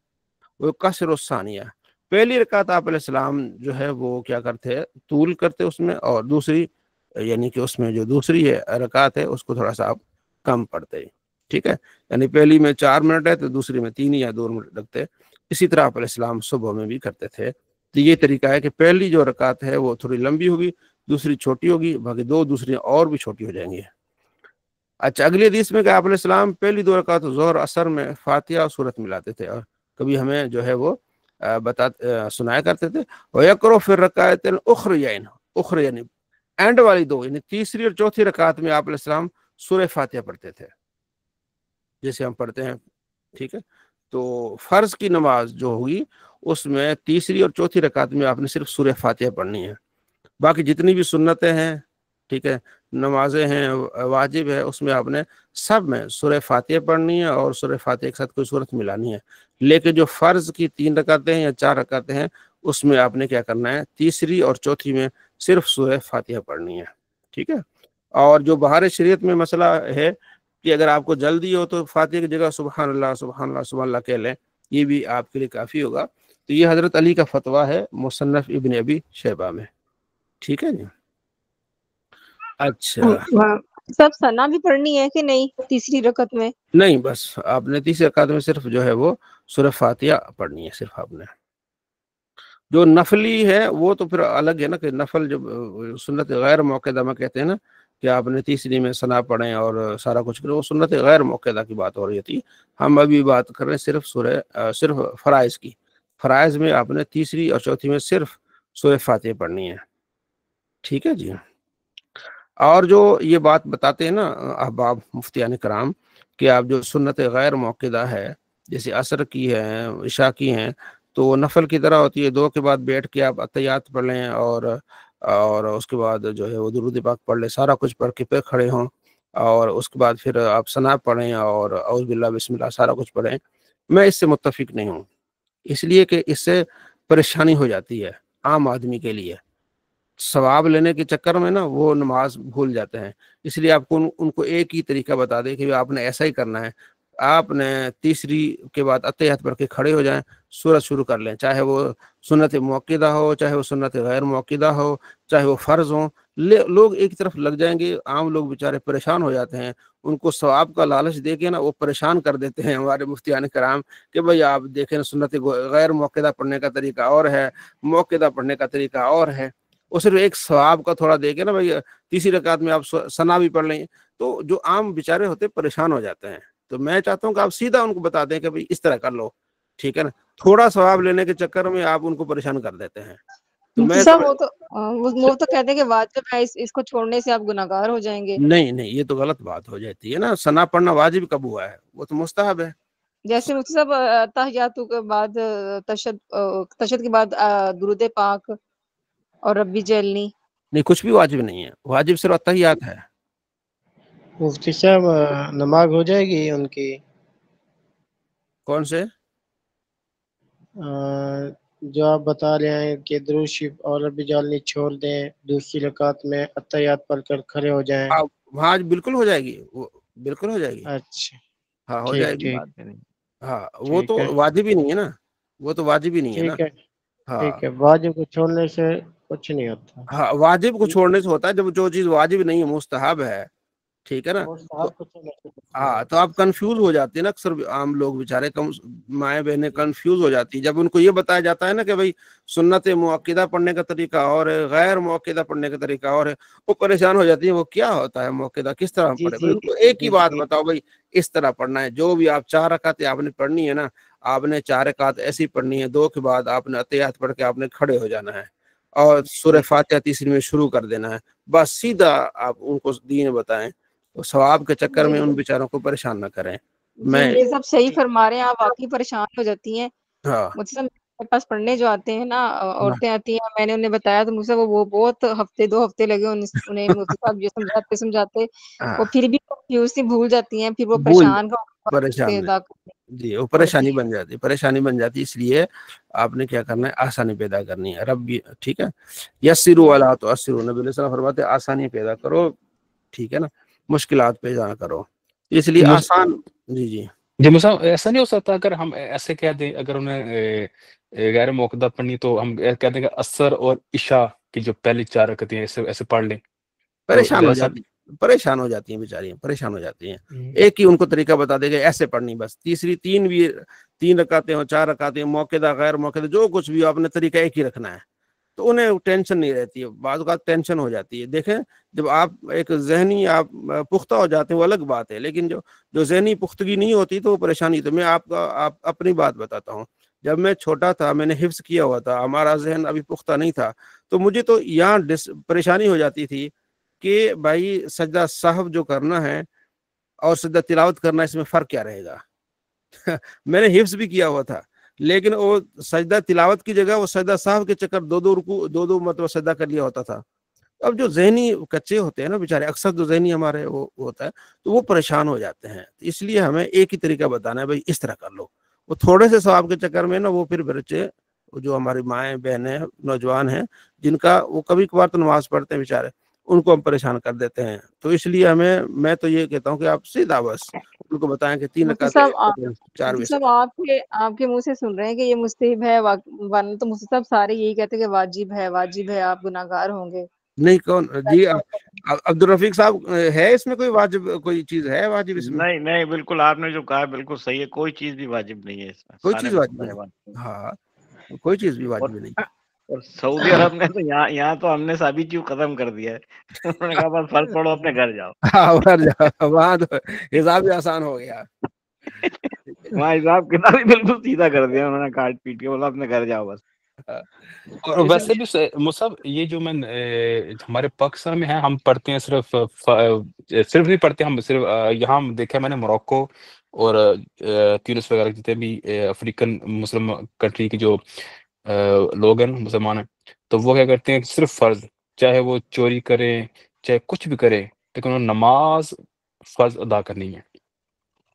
وَيُقَصِّرُ الثَّانِيَةَ. پہلی رکعت آپ علیہ السلام جو ہے وہ کیا کرتے، طول کرتے اس میں، اور دوسری یعنی کہ اس میں جو دوسری ہے رکعت ہے اس کو تھوڑا سا آپ کم پڑھتے. ٹھیک ہے، یعنی پہلی میں 4 منٹ ہے تو دوسری میں 3 یا 2 منٹ لگتے. اسی طرح آپ علیہ السلام صبح میں بھی کرتے تھے. تو یہ طریقہ ہے کہ پہلی جو رکعت ہے وہ تھوڑی لمبی ہوگی، دوسری چھوٹی ہوگی، باقی 2 دوسری اور بھی چھوٹی ہو جائیں گی. اچھا، اگلی حدیث میں کہ آپ علیہ السلام پہلی 2 رکعت ظہر اثر میں فاتحہ اور سورت ملاتے تھے، اور کبھی ہمیں جو ہے وہ سنایا کرتے تھے. وَيَقْرَأُ فِي الرَّكْعَتَيْنِ الْأُخْرَيَيْنِ، اخری یعنی اینڈ والی 2، یعنی تیسری اور چوتھی رکعت میں آپ علیہ السلام سورہ فاتحہ پڑھتے تھے جیسے ہم پڑھتے ہیں. ٹھیک ہے، تو فرض کی نماز جو ہوگی اس میں تیسری اور چوتھی رکعت میں آپ نے صرف سورہ فاتحہ پڑھنی ہے. باقی جتنی بھی سنتیں ہیں، ٹھیک ہے، نمازیں ہیں، واجب ہے، اس میں آپ نے سب میں سورہ فاتحہ پڑھنی ہے اور سورہ فاتحہ کے ساتھ کوئی سورت ملانی ہے. لیکن جو فرض کی 3 رکعتیں ہیں یا 4 رکعتیں ہیں اس میں آپ نے کیا کرنا ہے، تیسری اور چوتھی میں صرف سورہ فاتحہ پڑھنی ہے. ٹھیک ہے، اور جو بہار شریعت میں مسئلہ ہے کہ اگر آپ کو جلدی ہو تو فاتحہ کی جگہ سبحان اللہ سبحان اللہ سبحان اللہ کہہ لیں، یہ بھی آپ کے لیے کافی ہوگا. تو یہ حضرت علی کا فتویٰ ہے مصنف ابن ابی شیبہ میں. ٹھیک ہے جی. اچھا، سب ثنا بھی پڑھنی ہے کہ نہیں تیسری رکعت میں؟ نہیں، بس آپ نے تیسری رکعت میں صرف جو ہے وہ سورہ فاتحہ پڑھنی ہے صرف آپ نے. جو نفلی ہے وہ تو پھر الگ ہے نا، کہ نفل جو سنت غیر موقعہ میں کہتے ہیں نا کہ آپ نے تیسری میں ثنا پڑھیں اور سارا کچھ کریں، وہ سنت غیر موقعہ کی بات ہو رہی تھی. ہم ابھی بات کر رہے ہیں صرف فرائض کی. فرائض میں آپ نے تیسری اور چوتھی میں صرف سورہ فاتحہ پڑھنی ہے. ٹھیک ہے جی. اور جو یہ بات بتاتے ہیں نا احباب مفتیان کرام کہ آپ جو سنت غیر موقعہ ہے جیسے عصر کی ہے، عشاء کی ہیں، تو نفل کی طرح ہوتی ہے. 2 کے بعد بیٹھ کے آپ اتحیات پڑھ لیں اور اس کے بعد جو ہے وہ درود پاک پڑھ لیں، سارا کچھ پڑھ کے پھر کھڑے ہوں، اور اس کے بعد پھر آپ ثنا پڑھیں اور اعوذ باللہ بسم اللہ سارا کچھ پڑھیں. میں اس سے متفق نہیں ہوں، اس لیے کہ اس سے پریشانی ہو جاتی ہے عام آدمی کے لیے. ثواب لینے کے چکر میں نا وہ نماز بھول جاتے ہیں. اس لیے آپ کو ان کو ایک ہی طریقہ بتا دیں کہ آپ نے ایسا ہی کرنا ہے. آپ نے تیسری کے بعد اتحیات پڑھ کے کھڑے ہو جائیں، سورت شروع کر لیں، چاہے وہ سنت موقعہ ہو، چاہے وہ سنت غیر موقعہ ہو، چاہے وہ فرض ہوں. لوگ ایک طرف لگ جائیں گے، عام لوگ بیچارے پریشان ہو جاتے ہیں. ان کو ثواب کا لالچ دے کے نا وہ پریشان کر دیتے ہیں ہمارے مفتیان کرام کہ بھائی آپ دیکھیں سنت غیر موقعہ پڑھنے کا طریقہ اور ہے، موقعہ پڑھنے کا طریقہ اور ہے. وہ صرف ایک ثواب کا تھوڑا دے کے نا بھائی تیسری رکعت میں آپ ثنا بھی پڑھ لیں، تو جو عام بیچارے ہوتے پریشان ہو جاتے ہیں. تو میں چاہتا ہوں کہ آپ سیدھا ان کو بتا دیں کہ بھائی اس طرح کر لو. ٹھیک ہے نا، تھوڑا ثواب لینے کے چکر میں آپ ان کو پریشان کر دیتے ہیں. تو میں صاحب وہ تو کہتے ہیں کہ واجب ہے، اس کو چھوڑنے سے آپ گناہگار ہو جائیں گے. نہیں، یہ تو غلط بات ہو جاتی ہے نا. ثنا پڑھنا واجب کب ہوا ہے؟ وہ تو مستحب ہے. جیسے مفتی صاحب تحیات کے بعد تشہد کے بعد درود پاک اور ربی جلنی، نہیں، کچھ بھی واجب نہیں ہے، واجب صرف تحیات ہے. مفتی صاحب نماز ہو جائے گی ان کی؟ کون سے جو آپ بتا رہے ہیں کہ درود شریف اور ربی جالنی چھوڑ دیں، دوسری رکعت میں اتحیات پڑھ کر کھڑے ہو جائیں؟ ہاں بالکل ہو جائے گی، وہ بالکل ہو جائے گی. اچھا، ہاں ہو جائے گی. ٹھیک ہاں وہ تو واجب ہی نہیں ہے نا، وہ تو واجب ہی نہیں ہے نا. ٹھیک ہے، ہاں ٹھیک ہے. واجب کو چھوڑنے سے کچھ نہیں ہوتا. ہاں، واجب کو چھوڑنے سے ہوتا ہے جب جو چیز واجب نہیں ہے مستحب ہے. ٹھیک ہے نا. تو ہاں، تو آپ کنفیوز ہو جاتے ہیں نا، اکثر عام لوگ بیچارے مائیں بہنیں کنفیوز ہو جاتی ہیں جب ان کو یہ بتایا جاتا ہے نا کہ بھائی سنت موقعہ پڑھنے کا طریقہ اور ہے، غیر موقعہ پڑھنے کا طریقہ اور ہے. وہ پریشان ہو جاتی ہیں، وہ کیا ہوتا ہے موقعہ، کس طرح ہم پڑھے. ان کو ایک ہی بات بتاؤ بھائی اس طرح پڑھنا ہے. جو بھی آپ 4 رکعتیں آپ نے پڑھنی ہے نا، آپ نے 4 رکعت ایسی پڑھنی ہے. 2 کے بعد آپ نے اتحیات پڑھ کے آپ نے کھڑے ہو جانا ہے اور سورہ فاتحہ تیسری میں شروع کر دینا ہے. بس سیدھا آپ ان کو دین بتائیں، ثواب کے چکر میں ان بیچاروں کو پریشان نہ کریں. جی یہ سب صحیح فرما رہے ہیں آپ، واقعی پریشان ہو جاتی ہیں. ہاں مجھ سے میرے پاس پڑھنے جو آتے ہیں نا عورتیں آتی ہیں، میں نے انہیں بتایا تو مجھ سے وہ بہت ہفتے 2 ہفتے لگے انہیں مفتی صاحب یہ سمجھاتے وہ پھر بھی کنفیوز بھول جاتی ہیں، پھر وہ پریشان جی وہ پریشانی بن جاتی، اس لیے آپ نے کیا کرنا ہے، آسانی پیدا کرنی ہے رب بھی، ٹھیک ہے، یسروا ولا تعسروا، نبی علیہ السلام فرماتے آسانی پیدا کرو، ٹھیک ہے نا، مشکلات پیدا نہ کرو، اس لیے آسان۔ جی جی جی مصعب، ایسا نہیں ہو سکتا اگر ہم ایسے کہہ دیں، اگر انہیں غیر موقدہ پڑھنی تو ہم کہہ دیں کہ عصر اور عشاء کی جو پہلی 4 رکعتیں ایسے پڑھ لیں؟ پریشان ہو جاتی ہیں بیچاریاں، پریشان ہو جاتی ہیں، ایک ہی ان کو طریقہ بتا دے گا ایسے پڑھنی، بس تیسری 3 رکعتیں ہو، 4 رکعتیں، موقدہ غیر موقدہ جو کچھ بھی ہو، آپ نے طریقہ ایک ہی رکھنا ہے، تو انہیں ٹینشن نہیں رہتی ہے، بعض اوقات ٹینشن ہو جاتی ہے۔ دیکھیں جب آپ ایک ذہنی آپ پختہ ہو جاتے ہیں وہ الگ بات ہے، لیکن جو ذہنی پختگی نہیں ہوتی تو وہ پریشانی، تو میں آپ اپنی بات بتاتا ہوں، جب میں چھوٹا تھا میں نے حفظ کیا ہوا تھا، ہمارا ذہن ابھی پختہ نہیں تھا، تو مجھے تو یہاں پریشانی ہو جاتی تھی کہ بھائی سجدہ سہو جو کرنا ہے اور سجدہ تلاوت کرنا، اس میں فرق کیا رہے گا؟ میں نے حفظ بھی کیا ہوا تھا، لیکن وہ سجدہ تلاوت کی جگہ وہ سجدہ سہو کے چکر 2 رکوع 2 مرتبہ سجدہ کر لیا ہوتا تھا۔ اب جو ذہنی کچے ہوتے ہیں نا بیچارے، اکثر جو ذہنی ہمارے وہ ہوتا ہے تو وہ پریشان ہو جاتے ہیں، اس لیے ہمیں ایک ہی طریقہ بتانا ہے، بھائی اس طرح کر لو۔ وہ تھوڑے سے ثواب کے چکر میں نا وہ پھر بچے جو ہماری مائیں بہنیں نوجوان ہیں جن کا وہ کبھی کبھار تو نماز پڑھتے ہیں بیچارے، ان کو ہم پریشان کر دیتے ہیں، تو اس لیے میں تو یہ کہتا ہوں کہ آپ سیدھا بس ان کو بتائیں کہ 3 مفتی رکعتیں صاحب 4 آپ کے منہ سے سن رہے ہیں کہ یہ مستحب ہے، ورنہ تو مفتی صاحب سارے یہی کہتے ہیں کہ واجب ہے، آپ گناہگار ہوں گے۔ نہیں کون جی عبد الرفیق صاحب ہے اس میں کوئی واجب، کوئی چیز ہے واجب اس میں؟ نہیں بالکل آپ نے جو کہا بالکل صحیح ہے، کوئی چیز بھی واجب نہیں ہے اس میں، کوئی سارے چیز واجب نہیں، ہاں کوئی چیز بھی واجب نہیں۔ اور سعودی عرب میں تو یہاں تو ہم نے سبھی چیز ختم کر دیا ہے، انہوں نے کہا بس فرض پڑھو اپنے گھر جاؤ، وہاں تو حساب بھی آسان ہو گیا، وہاں حساب کتاب بھی بالکل سیدھا کر دیا انہوں نے، کاٹ پیٹ کے بولا اپنے گھر جاؤ بس۔ اور ویسے بھی مصعب یہ جو ہمارے پاکستان میں ہے، ہم پڑھتے ہیں صرف نہیں پڑھتے ہم صرف یہاں دیکھا میں نے موروکو اور تیونس وغیرہ جتنے بھی افریقن مسلم کنٹری کے جو لوگ ہیں مسلمان ہیں، تو وہ کیا کرتے ہیں صرف فرض، چاہے وہ چوری کریں چاہے کچھ بھی کرے، لیکن انہوں نے نماز فرض ادا کرنی ہے۔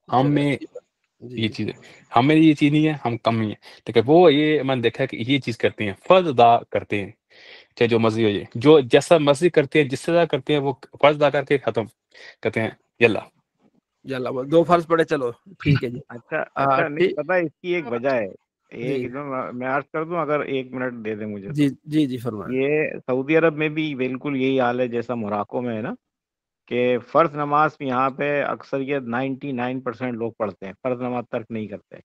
ہم میں یہ چیز ہے، ہمیں یہ چیز نہیں ہے، ہم کم ہی ہیں، لیکن وہ یہ میں نے دیکھا ہے کہ یہ چیز کرتے ہیں، فرض ادا کرتے ہیں، چاہے جو مرضی ہو جائے، جو جیسا مرضی کرتے ہیں، جس سے ادا کرتے ہیں وہ فرض ادا کر کے ختم کرتے ہیں، یلا 2 فرض پڑے، چلو ٹھیک ہے جی۔ اچھا نہیں پتا اس کی ایک وجہ ہے، ایک میں عرض کر دوں اگر 1 منٹ دے دیں مجھے؟ جی فرمائیں۔ یہ سعودی عرب میں بھی بالکل یہی حال ہے جیسا موراکو میں ہے نا، کہ فرض نماز یہاں پہ اکثریت 99% لوگ پڑھتے ہیں، فرض نماز ترک نہیں کرتے۔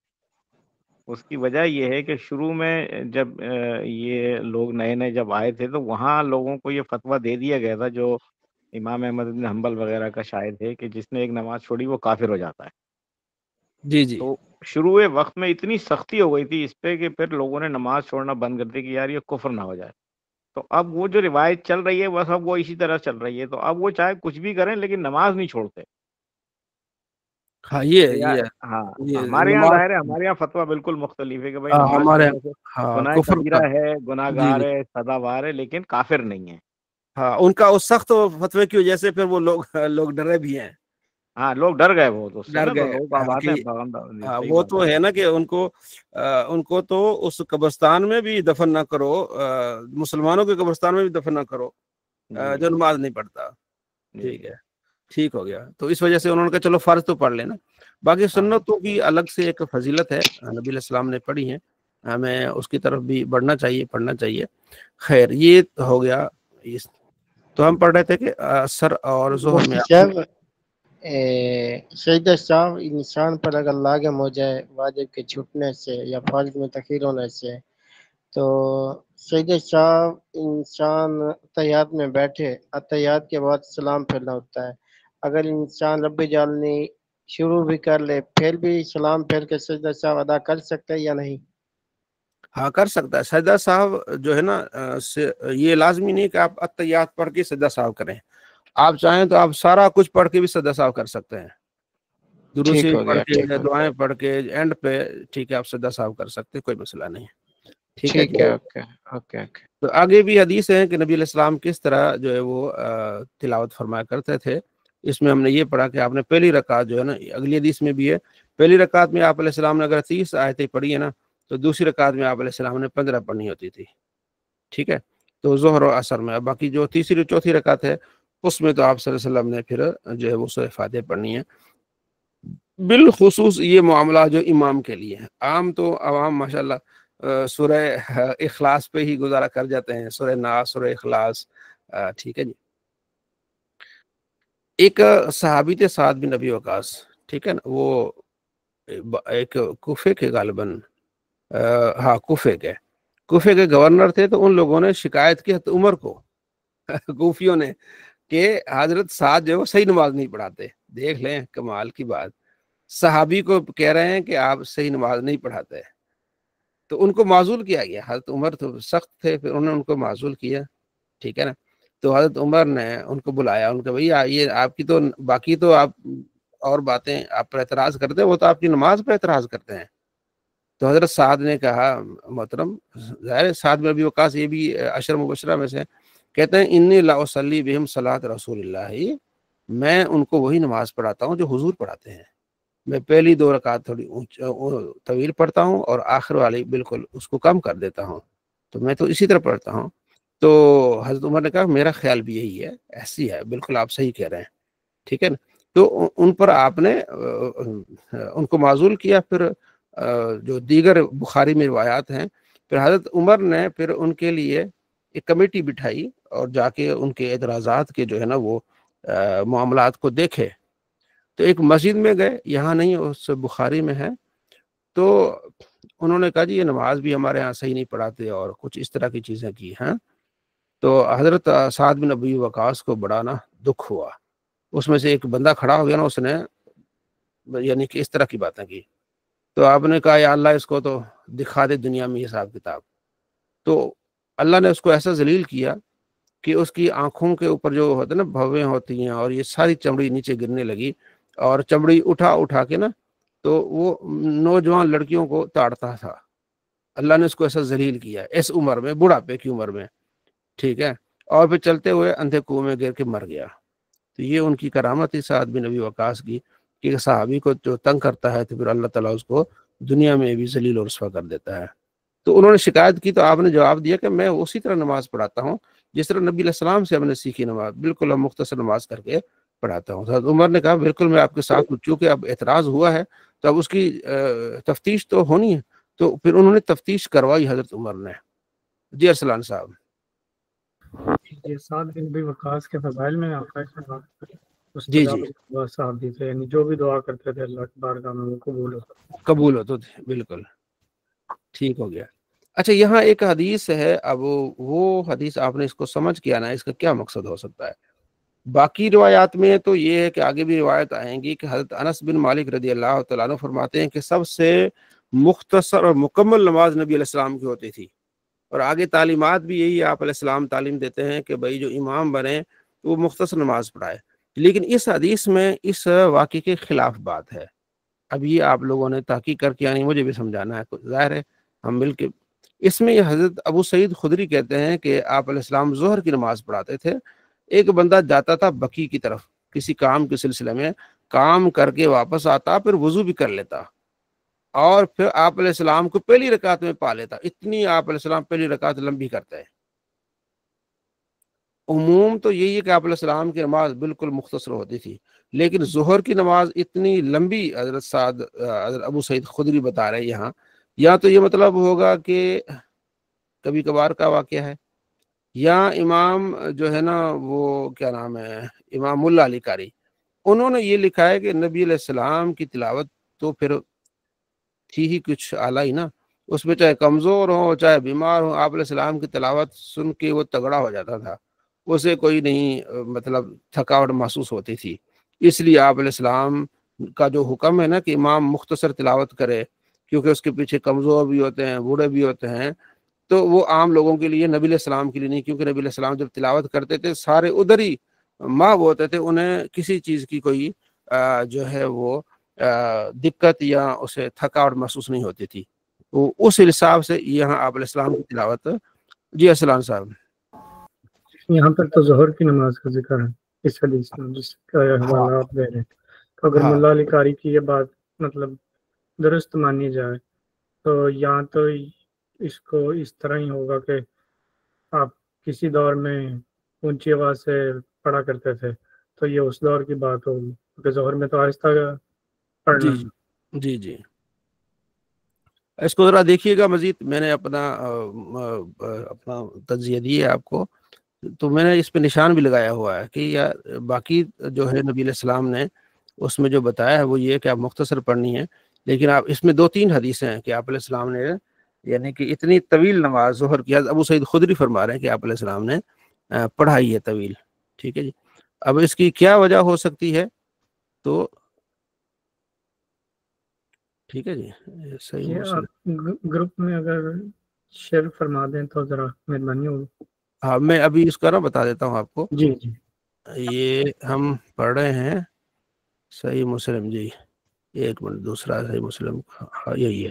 اس کی وجہ یہ ہے کہ شروع میں جب یہ لوگ نئے جب آئے تھے تو وہاں لوگوں کو یہ فتویٰ دے دیا گیا تھا، جو امام احمد بن حنبل وغیرہ کا شاہد ہے، کہ جس نے ایک نماز چھوڑی وہ کافر ہو جاتا ہے۔ جی تو شروع وقت میں اتنی سختی ہو گئی تھی اس پہ کہ پھر لوگوں نے نماز چھوڑنا بند کر دی کہ یار یہ کفر نہ ہو جائے۔ تو اب وہ جو روایت چل رہی ہے بس اب وہ اسی طرح چل رہی ہے، تو اب وہ چاہے کچھ بھی کریں لیکن نماز نہیں چھوڑتے۔ ہاں ہاں ہمارے یہاں ظاہر ہے، ہمارے یہاں فتویٰ بالکل مختلف ہے کہ بھائی نماز ہمارے گناہ کبیرہ ہے، گناہ گار ہے، سزا وار ہے، لیکن کافر نہیں ہے۔ ہاں ان کا اس سخت فتوے کی وجہ سے پھر وہ لوگ ڈرے بھی ہیں، ہاں لوگ ڈر گئے، وہ تو ڈر گئے، وہ تو ہے نا کہ ان کو تو اس قبرستان میں بھی دفن نہ کرو، مسلمانوں کے قبرستان میں بھی دفن نہ کرو جو نماز نہیں پڑھتا، ٹھیک ہے، ٹھیک ہو گیا۔ تو اس وجہ سے انہوں نے کہا چلو فرض تو پڑھ لینا، باقی سنتوں کی الگ سے ایک فضیلت ہے، نبی علیہ السلام نے پڑھی ہے، ہمیں اس کی طرف بھی بڑھنا چاہیے، پڑھنا چاہیے۔ خیر یہ ہو گیا، تو ہم پڑھ رہے تھے کہ عصر اور ظہر میں سجدہ سہو انسان پر اگر لاگم ہو جائے واجب کے چھوٹنے سے یا فرض میں تاخیر ہونے سے، تو سجدہ سہو انسان اتحیات میں بیٹھے، اتحیات کے بعد سلام پھیرنا ہوتا ہے، اگر انسان رب جعلنی شروع بھی کر لے پھر بھی سلام پھیر کے سجدہ سہو ادا کر سکتے ہیں یا نہیں؟ ہاں کر سکتا ہے، سجدہ سہو جو ہے نا یہ لازمی نہیں کہ آپ اتحیات پڑھ کے سجدہ سہو کریں، آپ چاہیں تو آپ سارا کچھ پڑھ کے بھی سجدہ سہو کر سکتے ہیں، دروشی پڑھ کے، دعائیں پڑھ کے، اینڈ پہ ٹھیک ہے آپ سجدہ سہو کر سکتے ہیں، کوئی مسئلہ نہیں۔ ٹھیک ہے ٹھیک ہے، اوکے اوکے اوکے. تو آگے بھی حدیث ہے کہ نبی علیہ السلام کس طرح جو ہے وہ تلاوت فرمایا کرتے تھے. اس میں ہم نے یہ پڑھا کہ آپ نے پہلی رکعت جو ہے نا، اگلی حدیث میں بھی ہے، پہلی رکعت میں آپ علیہ السلام نے اگر 30 آیتیں پڑھی ہیں نا، تو دوسری رکعت میں آپ علیہ السلام نے 15 پڑھنی ہوتی تھی. ٹھیک ہے، تو ظہر و عصر میں. باقی جو تیسری چوتھی رکعت ہے اس میں تو آپ صلی اللہ علیہ وسلم نے پھر جو ہے وہ سورہ فاتحہ پڑھنی ہے. بالخصوص یہ معاملہ جو امام کے لیے ہے. عام تو عوام ماشاءاللہ سورہ اخلاص پہ ہی گزارا کر جاتے ہیں، سورہ ناس، سورہ اخلاص. ٹھیک ہے جی. ایک صحابی تھے سعد بن ابی وقاص، ٹھیک ہے نا، وہ ایک کوفے کے غالباً کوفے کے گورنر تھے. تو ان لوگوں نے شکایت کی حضرت عمر کو، کوفیوں نے، کہ حضرت سعد جو ہے وہ صحیح نماز نہیں پڑھاتے. دیکھ لیں کمال کی بات، صحابی کو کہہ رہے ہیں کہ آپ صحیح نماز نہیں پڑھاتے. تو ان کو معزول کیا گیا. حضرت عمر تو سخت تھے، پھر انہوں نے ان کو معزول کیا. ٹھیک ہے نا. تو حضرت عمر نے ان کو بلایا، ان کو بھیا یہ آپ کی تو باقی تو آپ اور باتیں آپ پر اعتراض کرتے ہیں، وہ تو آپ کی نماز پر اعتراض کرتے ہیں. تو حضرت سعد نے کہا، محترم ظاہر سعد بن ابی وقاص یہ بھی عشر مبشرہ میں سے، کہتے ہیں انی لا اصلی بہم صلاۃ رسول اللہ، میں ان کو وہی نماز پڑھاتا ہوں جو حضور پڑھاتے ہیں. میں پہلی 2 رکعت تھوڑی طویل پڑھتا ہوں اور آخر والی بالکل اس کو کم کر دیتا ہوں. تو میں تو اسی طرح پڑھتا ہوں. تو حضرت عمر نے کہا میرا خیال بھی یہی ہے، ایسی ہے، بالکل آپ صحیح کہہ رہے ہیں. ٹھیک ہے نا. تو ان پر آپ نے ان کو معزول کیا. پھر جو دیگر بخاری میں روایات ہیں، پھر حضرت عمر نے پھر ان کے لیے ایک کمیٹی بٹھائی اور جا کے ان کے اعتراضات کے جو ہے نا وہ معاملات کو دیکھے. تو ایک مسجد میں گئے، یہاں نہیں اس بخاری میں ہے. تو انہوں نے کہا جی یہ نماز بھی ہمارے ہاں صحیح نہیں پڑھاتے اور کچھ اس طرح کی چیزیں کی ہیں. تو حضرت سعد بن ابی وقاص کو بڑا نا دکھ ہوا. اس میں سے ایک بندہ کھڑا ہو گیا نا، اس نے یعنی کہ اس طرح کی باتیں کی. تو آپ نے کہا یا اللہ اس کو تو دکھا دے دنیا میں حساب کتاب. تو اللہ نے اس کو ایسا ذلیل کیا کہ اس کی آنکھوں کے اوپر جو ہوتے نا بھویں ہوتی ہیں، اور یہ ساری چمڑی نیچے گرنے لگی، اور چمڑی اٹھا کے نا تو وہ نوجوان لڑکیوں کو تاڑتا تھا. اللہ نے اس کو ایسا ذلیل کیا اس عمر میں، بڑھاپے کی عمر میں. ٹھیک ہے. اور پھر چلتے ہوئے اندھے کنویں میں گر کے مر گیا. تو یہ ان کی کرامت تھی سعد بن ابی وقاص کی، کہ صحابی کو جو تنگ کرتا ہے تو پھر اللہ تعالیٰ اس کو دنیا میں بھی ذلیل اور رسوا کر دیتا ہے. تو انہوں نے شکایت کی، تو آپ نے جواب دیا کہ میں اسی طرح نماز پڑھاتا ہوں جس طرح نبی علیہ السلام سے ہم نے سیکھی نماز، بالکل ہم مختصر نماز کر کے پڑھاتا ہوں. حضرت عمر نے کہا بالکل میں آپ کے ساتھ ہوں، چونکہ اب اعتراض ہوا ہے تو اب اس کی تفتیش تو ہونی ہے. تو پھر انہوں نے تفتیش کروائی حضرت عمر نے. جی ارسلان صاحب. یہ سعد بن ابی وقاص کے فضائل میں آتا ہے جی جی صاحب جی تھے، یعنی جو بھی دعا کرتے تھے اللہ کی بارگاہ میں وہ قبول ہوتے تھے. بالکل ٹھیک ہو گیا. اچھا یہاں ایک حدیث ہے، اب وہ حدیث آپ نے اس کو سمجھ کے آنا ہے، اس کا کیا مقصد ہو سکتا ہے. باقی روایات میں تو یہ ہے کہ آگے بھی روایت آئیں گی کہ حضرت انس بن مالک رضی اللہ تعالیٰ عنہ فرماتے ہیں کہ سب سے مختصر اور مکمل نماز نبی علیہ السلام کی ہوتی تھی. اور آگے تعلیمات بھی یہی آپ علیہ السلام تعلیم دیتے ہیں کہ بھائی جو امام بنے وہ مختصر نماز پڑھائے. لیکن اس حدیث میں اس واقعے کے خلاف بات ہے. اب یہ آپ لوگوں نے تحقیق کر کے یعنی مجھے بھی سمجھانا ہے، ظاہر ہے ہم مل کے. اس میں حضرت ابو سعید خدری کہتے ہیں کہ آپ علیہ السلام ظہر کی نماز پڑھاتے تھے. ایک بندہ جاتا تھا بقی کی طرف کسی کام کے سلسلے میں، کام کر کے واپس آتا، پھر وضو بھی کر لیتا اور پھر آپ علیہ السلام کو پہلی رکعت میں پا لیتا. اتنی آپ علیہ السلام پہلی رکعت لمبی کرتے ہیں. عموم تو یہی ہے کہ آپ علیہ السلام کی نماز بالکل مختصر ہوتی تھی، لیکن ظہر کی نماز اتنی لمبی حضرت ابو سعید خدری بتا رہے ہیں یہاں تو یہ مطلب ہوگا کہ کبھی کبھار کا واقعہ ہے، یا امام جو ہے نا وہ کیا نام ہے امام ملا علی قاری، انہوں نے یہ لکھا ہے کہ نبی علیہ السلام کی تلاوت تو پھر تھی ہی کچھ اعلیٰ ہی نا، اس میں چاہے کمزور ہو چاہے بیمار ہو، آپ علیہ السلام کی تلاوت سن کے وہ تگڑا ہو جاتا تھا، اسے کوئی نہیں مطلب تھکاوٹ محسوس ہوتی تھی. اس لیے آپ علیہ السلام کا جو حکم ہے نا کہ امام مختصر تلاوت کرے، کیونکہ اس کے پیچھے کمزور بھی ہوتے ہیں بوڑھے بھی ہوتے ہیں، تو وہ عام لوگوں کے لیے، نبی علیہ السلام کے لیے نہیں، کیونکہ نبی علیہ السلام جب تلاوت کرتے تھے سارے ادھر ہی ماں ہوتے تھے، انہیں کسی چیز کی کوئی جو ہے وہ دقت یا اسے تھکاوٹ محسوس نہیں ہوتی تھی، تو اس حساب سے یہاں آپ علیہ السلام کی تلاوت. جی اسلام صاحب. یہاں پر تو ظہر کی نماز کا ذکر ہے اس حدیث میں جس کا حوالہ آپ دے رہے ہیں. تو اگر ملا علی قاری کی یہ بات مطلب درست مانی جائے تو یہاں تو اس کو اس طرح ہی ہوگا کہ آپ کسی دور میں اونچی آواز سے پڑھا کرتے تھے تو یہ اس دور کی بات ہوگی کیونکہ ظہر میں تو آہستہ پڑھنا. جی جی اس کو ذرا دیکھیے گا مزید. میں نے اپنا تجزیہ دیا ہے آپ کو, تو میں نے اس پہ نشان بھی لگایا ہوا ہے کہ باقی جو ہے نبی علیہ السلام نے اس میں جو بتایا ہے وہ یہ کہ آپ مختصر پڑھنی ہے, لیکن آپ اس میں 2-3 حدیثیں ہیں کہ آپ علیہ السلام نے یعنی کہ اتنی طویل نماز ظہر کی. ابو سعید خدری فرما رہے ہیں کہ آپ علیہ السلام نے پڑھائی ہے طویل. ٹھیک ہے جی. اب اس کی کیا وجہ ہو سکتی ہے تو ٹھیک ہے جی. صحیح یہ مسلم. آپ گروپ میں اگر شیئر فرما دیں تو ذرا مہربانی ہوگی. ہاں میں ابھی اس کا نا بتا دیتا ہوں آپ کو. جی جی یہ ہم پڑھ رہے ہیں صحیح مسلم. جی ایک منٹ, دوسرا صحیح مسلم. ہاں یہی ہے.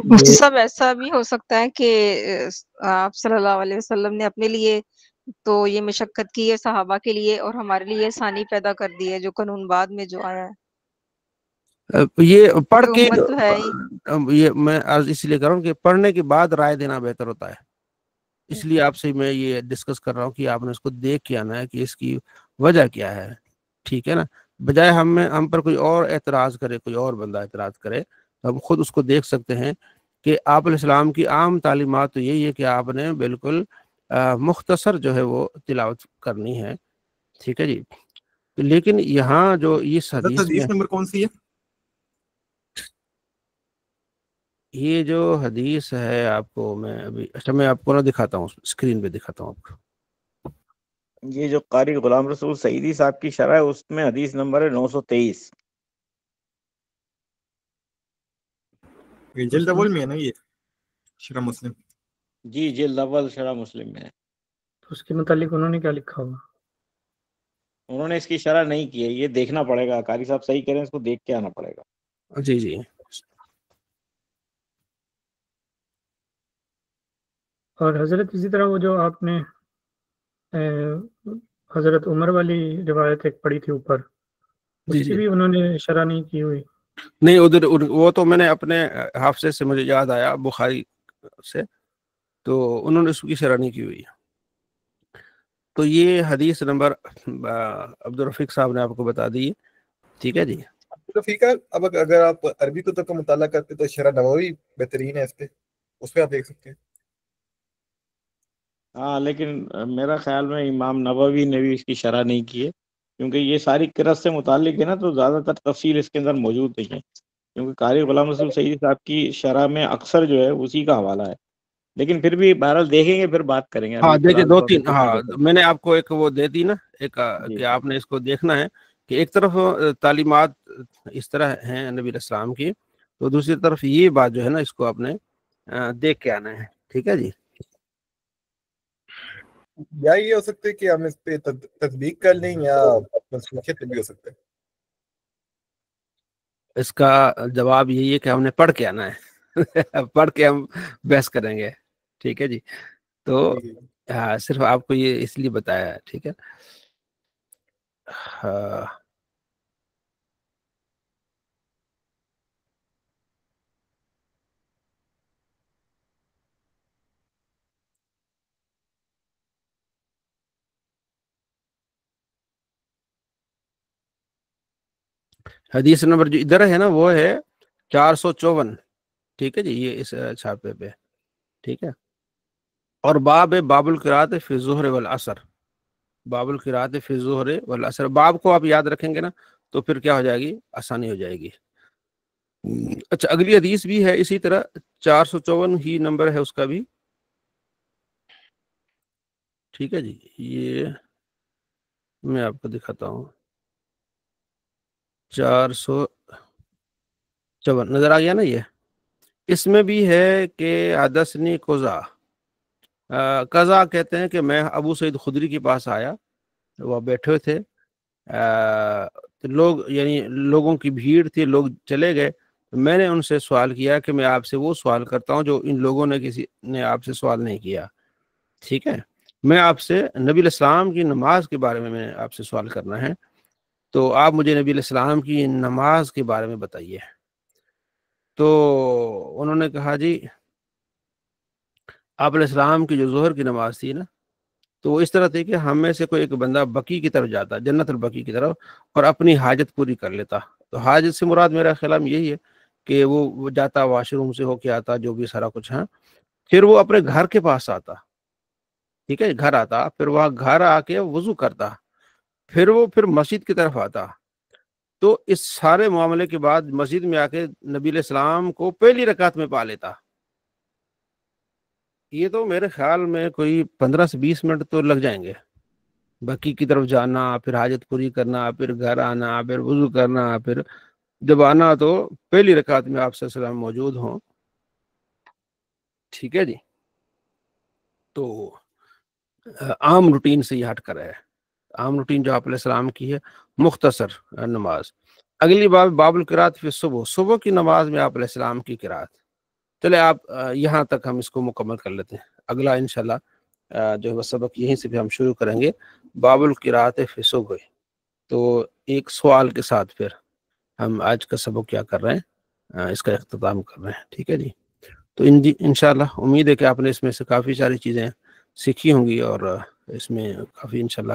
مفتی صاحب ایسا بھی ہو سکتا ہے کہ آپ صلی اللہ علیہ وسلم نے اپنے لیے تو یہ مشقت کی ہے صحابہ کے لیے, اور ہمارے لیے آسانی پیدا کر دی ہے جو قانون بعد میں جو آیا ہے. یہ پڑھ کے امت تو ہے ہی. یہ میں اس لیے کر رہا ہوں کہ پڑھنے کے بعد رائے دینا بہتر ہوتا ہے. اس لیے آپ سے میں یہ ڈسکس کر رہا ہوں کہ آپ نے اس کو دیکھ کے آنا ہے کہ اس کی وجہ کیا ہے. ٹھیک ہے نا, بجائے ہم پر کوئی اور اعتراض کرے, کوئی اور بندہ اعتراض کرے, تو ہم خود اس کو دیکھ سکتے ہیں کہ آپ علیہ السلام کی عام تعلیمات تو یہی ہے کہ آپ نے بالکل مختصر جو ہے وہ تلاوت کرنی ہے. ٹھیک ہے جی. لیکن یہاں جو اس حدیث میں نمبر کون سی ہے؟ یہ جو حدیث ہے آپ کو میں ابھی میں آپ کو نہ دکھاتا ہوں, اسکرین پہ دکھاتا ہوں آپ کو. یہ جو قاری غلام رسول سعیدی صاحب کی شرح ہے اس میں حدیث نمبر ہے 923. جلد اول میں ہے نا یہ شرح مسلم؟ جی جلد اول شرح مسلم میں ہے. اس کے متعلق انہوں نے کیا لکھا ہوگا؟ انہوں نے اس کی شرح نہیں کی ہے, یہ دیکھنا پڑے گا. قاری صاحب صحیح کہہ رہے ہیں, اس کو دیکھ کے آنا پڑے گا. جی جی. اور حضرت اسی طرح وہ جو آپ نے حضرت عمر والی روایت ایک پڑھی تھی اوپر, اس کی بھی انہوں نے شرح نہیں کی ہوئی. نہیں ادھر وہ تو میں نے اپنے حافظے سے مجھے یاد آیا بخاری سے, تو انہوں نے اس کی شرح نہیں کی ہوئی. تو یہ حدیث نمبر عبدالرفیق صاحب نے آپ کو بتا دی. ٹھیک ہے جی. عبدالرفیق اب اگر آپ عربی کتب کا مطالعہ کرتے تو شرح نووی بہترین ہے, اس پہ آپ دیکھ سکتے ہیں. ہاں لیکن میرا خیال میں امام نووی نے بھی اس کی شرح نہیں کی ہے, کیونکہ یہ ساری قرأت سے متعلق ہے نا, تو زیادہ تر تفصیل اس کے اندر موجود نہیں ہے. کیونکہ قاری غلام رسول سعیدی صاحب کی شرح میں اکثر جو ہے اسی کا حوالہ ہے. لیکن پھر بھی بہرحال دیکھیں گے, پھر بات کریں گے. ہاں ابھی دیکھیں 2-3. اتنا ہاں دیکھیں. میں نے آپ کو ایک وہ دے دی نا, ایک جی کہ آپ نے اس کو دیکھنا ہے کہ ایک طرف تعلیمات اس طرح ہیں نبی علیہ السلام کی, تو دوسری طرف یہ بات جو ہے نا اس کو آپ نے دیکھ کے آنا ہے. ٹھیک ہے جی. یا یہ ہو سکتا ہے کہ ہم اس پہ تطبیق کر لیں, یا منسوخیت بھی ہو سکتا ہے. اس کا جواب یہی ہے کہ ہم نے پڑھ کے آنا ہے. پڑھ کے ہم بحث کریں گے. ٹھیک ہے جی. تو ہاں صرف آپ کو یہ اس لیے بتایا ہے. ٹھیک ہے. ہاں حدیث نمبر جو ادھر ہے نا وہ ہے 454. ٹھیک ہے جی. یہ اس چھاپے پہ. ٹھیک ہے. اور باب القراءت فی الظہر والعصر. باب القراءت فی الظہر والعصر. باب کو آپ یاد رکھیں گے نا تو پھر کیا ہو جائے گی, آسانی ہو جائے گی. اچھا اگلی حدیث بھی ہے اسی طرح 454 ہی نمبر ہے اس کا بھی. ٹھیک ہے جی. یہ میں آپ کو دکھاتا ہوں. 454 نظر آ گیا نا. یہ اس میں بھی ہے کہ حدثنی قضا کہتے ہیں کہ میں ابو سعید خدری کے پاس آیا, وہ بیٹھے تھے, تو لوگ یعنی لوگوں کی بھیڑ تھی، لوگ چلے گئے، میں نے ان سے سوال کیا کہ میں آپ سے وہ سوال کرتا ہوں جو ان لوگوں نے کسی نے آپ سے سوال نہیں کیا، ٹھیک ہے؟ میں آپ سے نبی علیہ السلام کی نماز کے بارے میں آپ سے سوال کرنا ہے، تو آپ مجھے نبی علیہ السلام کی نماز کے بارے میں بتائیے۔ تو انہوں نے کہا جی آپ علیہ السلام کی جو ظہر کی نماز تھی نا، تو وہ اس طرح تھی کہ ہم میں سے کوئی ایک بندہ بقی کی طرف جاتا، جنت البقی کی طرف، اور اپنی حاجت پوری کر لیتا۔ تو حاجت سے مراد میرا خیال میں یہی ہے کہ وہ جاتا واش روم سے ہو کے آتا، جو بھی سارا کچھ ہے، پھر وہ اپنے گھر کے پاس آتا، ٹھیک ہے، گھر آتا، پھر وہاں گھر آ کے وضو کرتا، پھر مسجد کی طرف آتا۔ تو اس سارے معاملے کے بعد مسجد میں آ کے نبی علیہ السلام کو پہلی رکعت میں پا لیتا۔ یہ تو میرے خیال میں کوئی 15 سے 20 منٹ تو لگ جائیں گے، بقی کی طرف جانا، پھر حاجت پوری کرنا، پھر گھر آنا، پھر وضو کرنا، پھر جب آنا تو پہلی رکعت میں آپ صلی اللہ علیہ وسلم موجود ہوں، ٹھیک ہے جی۔ تو عام روٹین سے یہ ہٹ کر ہے، عام روٹین جو آپ علیہ السلام کی ہے مختصر نماز۔ اگلی باب القرات فی صبح، صبح کی نماز میں آپ علیہ السلام کی قرات۔ چلے آپ یہاں تک ہم اس کو مکمل کر لیتے ہیں، اگلا انشاءاللہ جو ہے سبق یہیں سے بھی ہم شروع کریں گے، باب القرات فی صبح۔ تو ایک سوال کے ساتھ پھر ہم آج کا سبق کیا کر رہے ہیں، اس کا اختتام کر رہے ہیں، ٹھیک ہے جی۔ تو انشاءاللہ امید ہے کہ آپ نے اس میں سے کافی ساری چیزیں سیکھی ہوں گی، اور اس میں کافی انشاءاللہ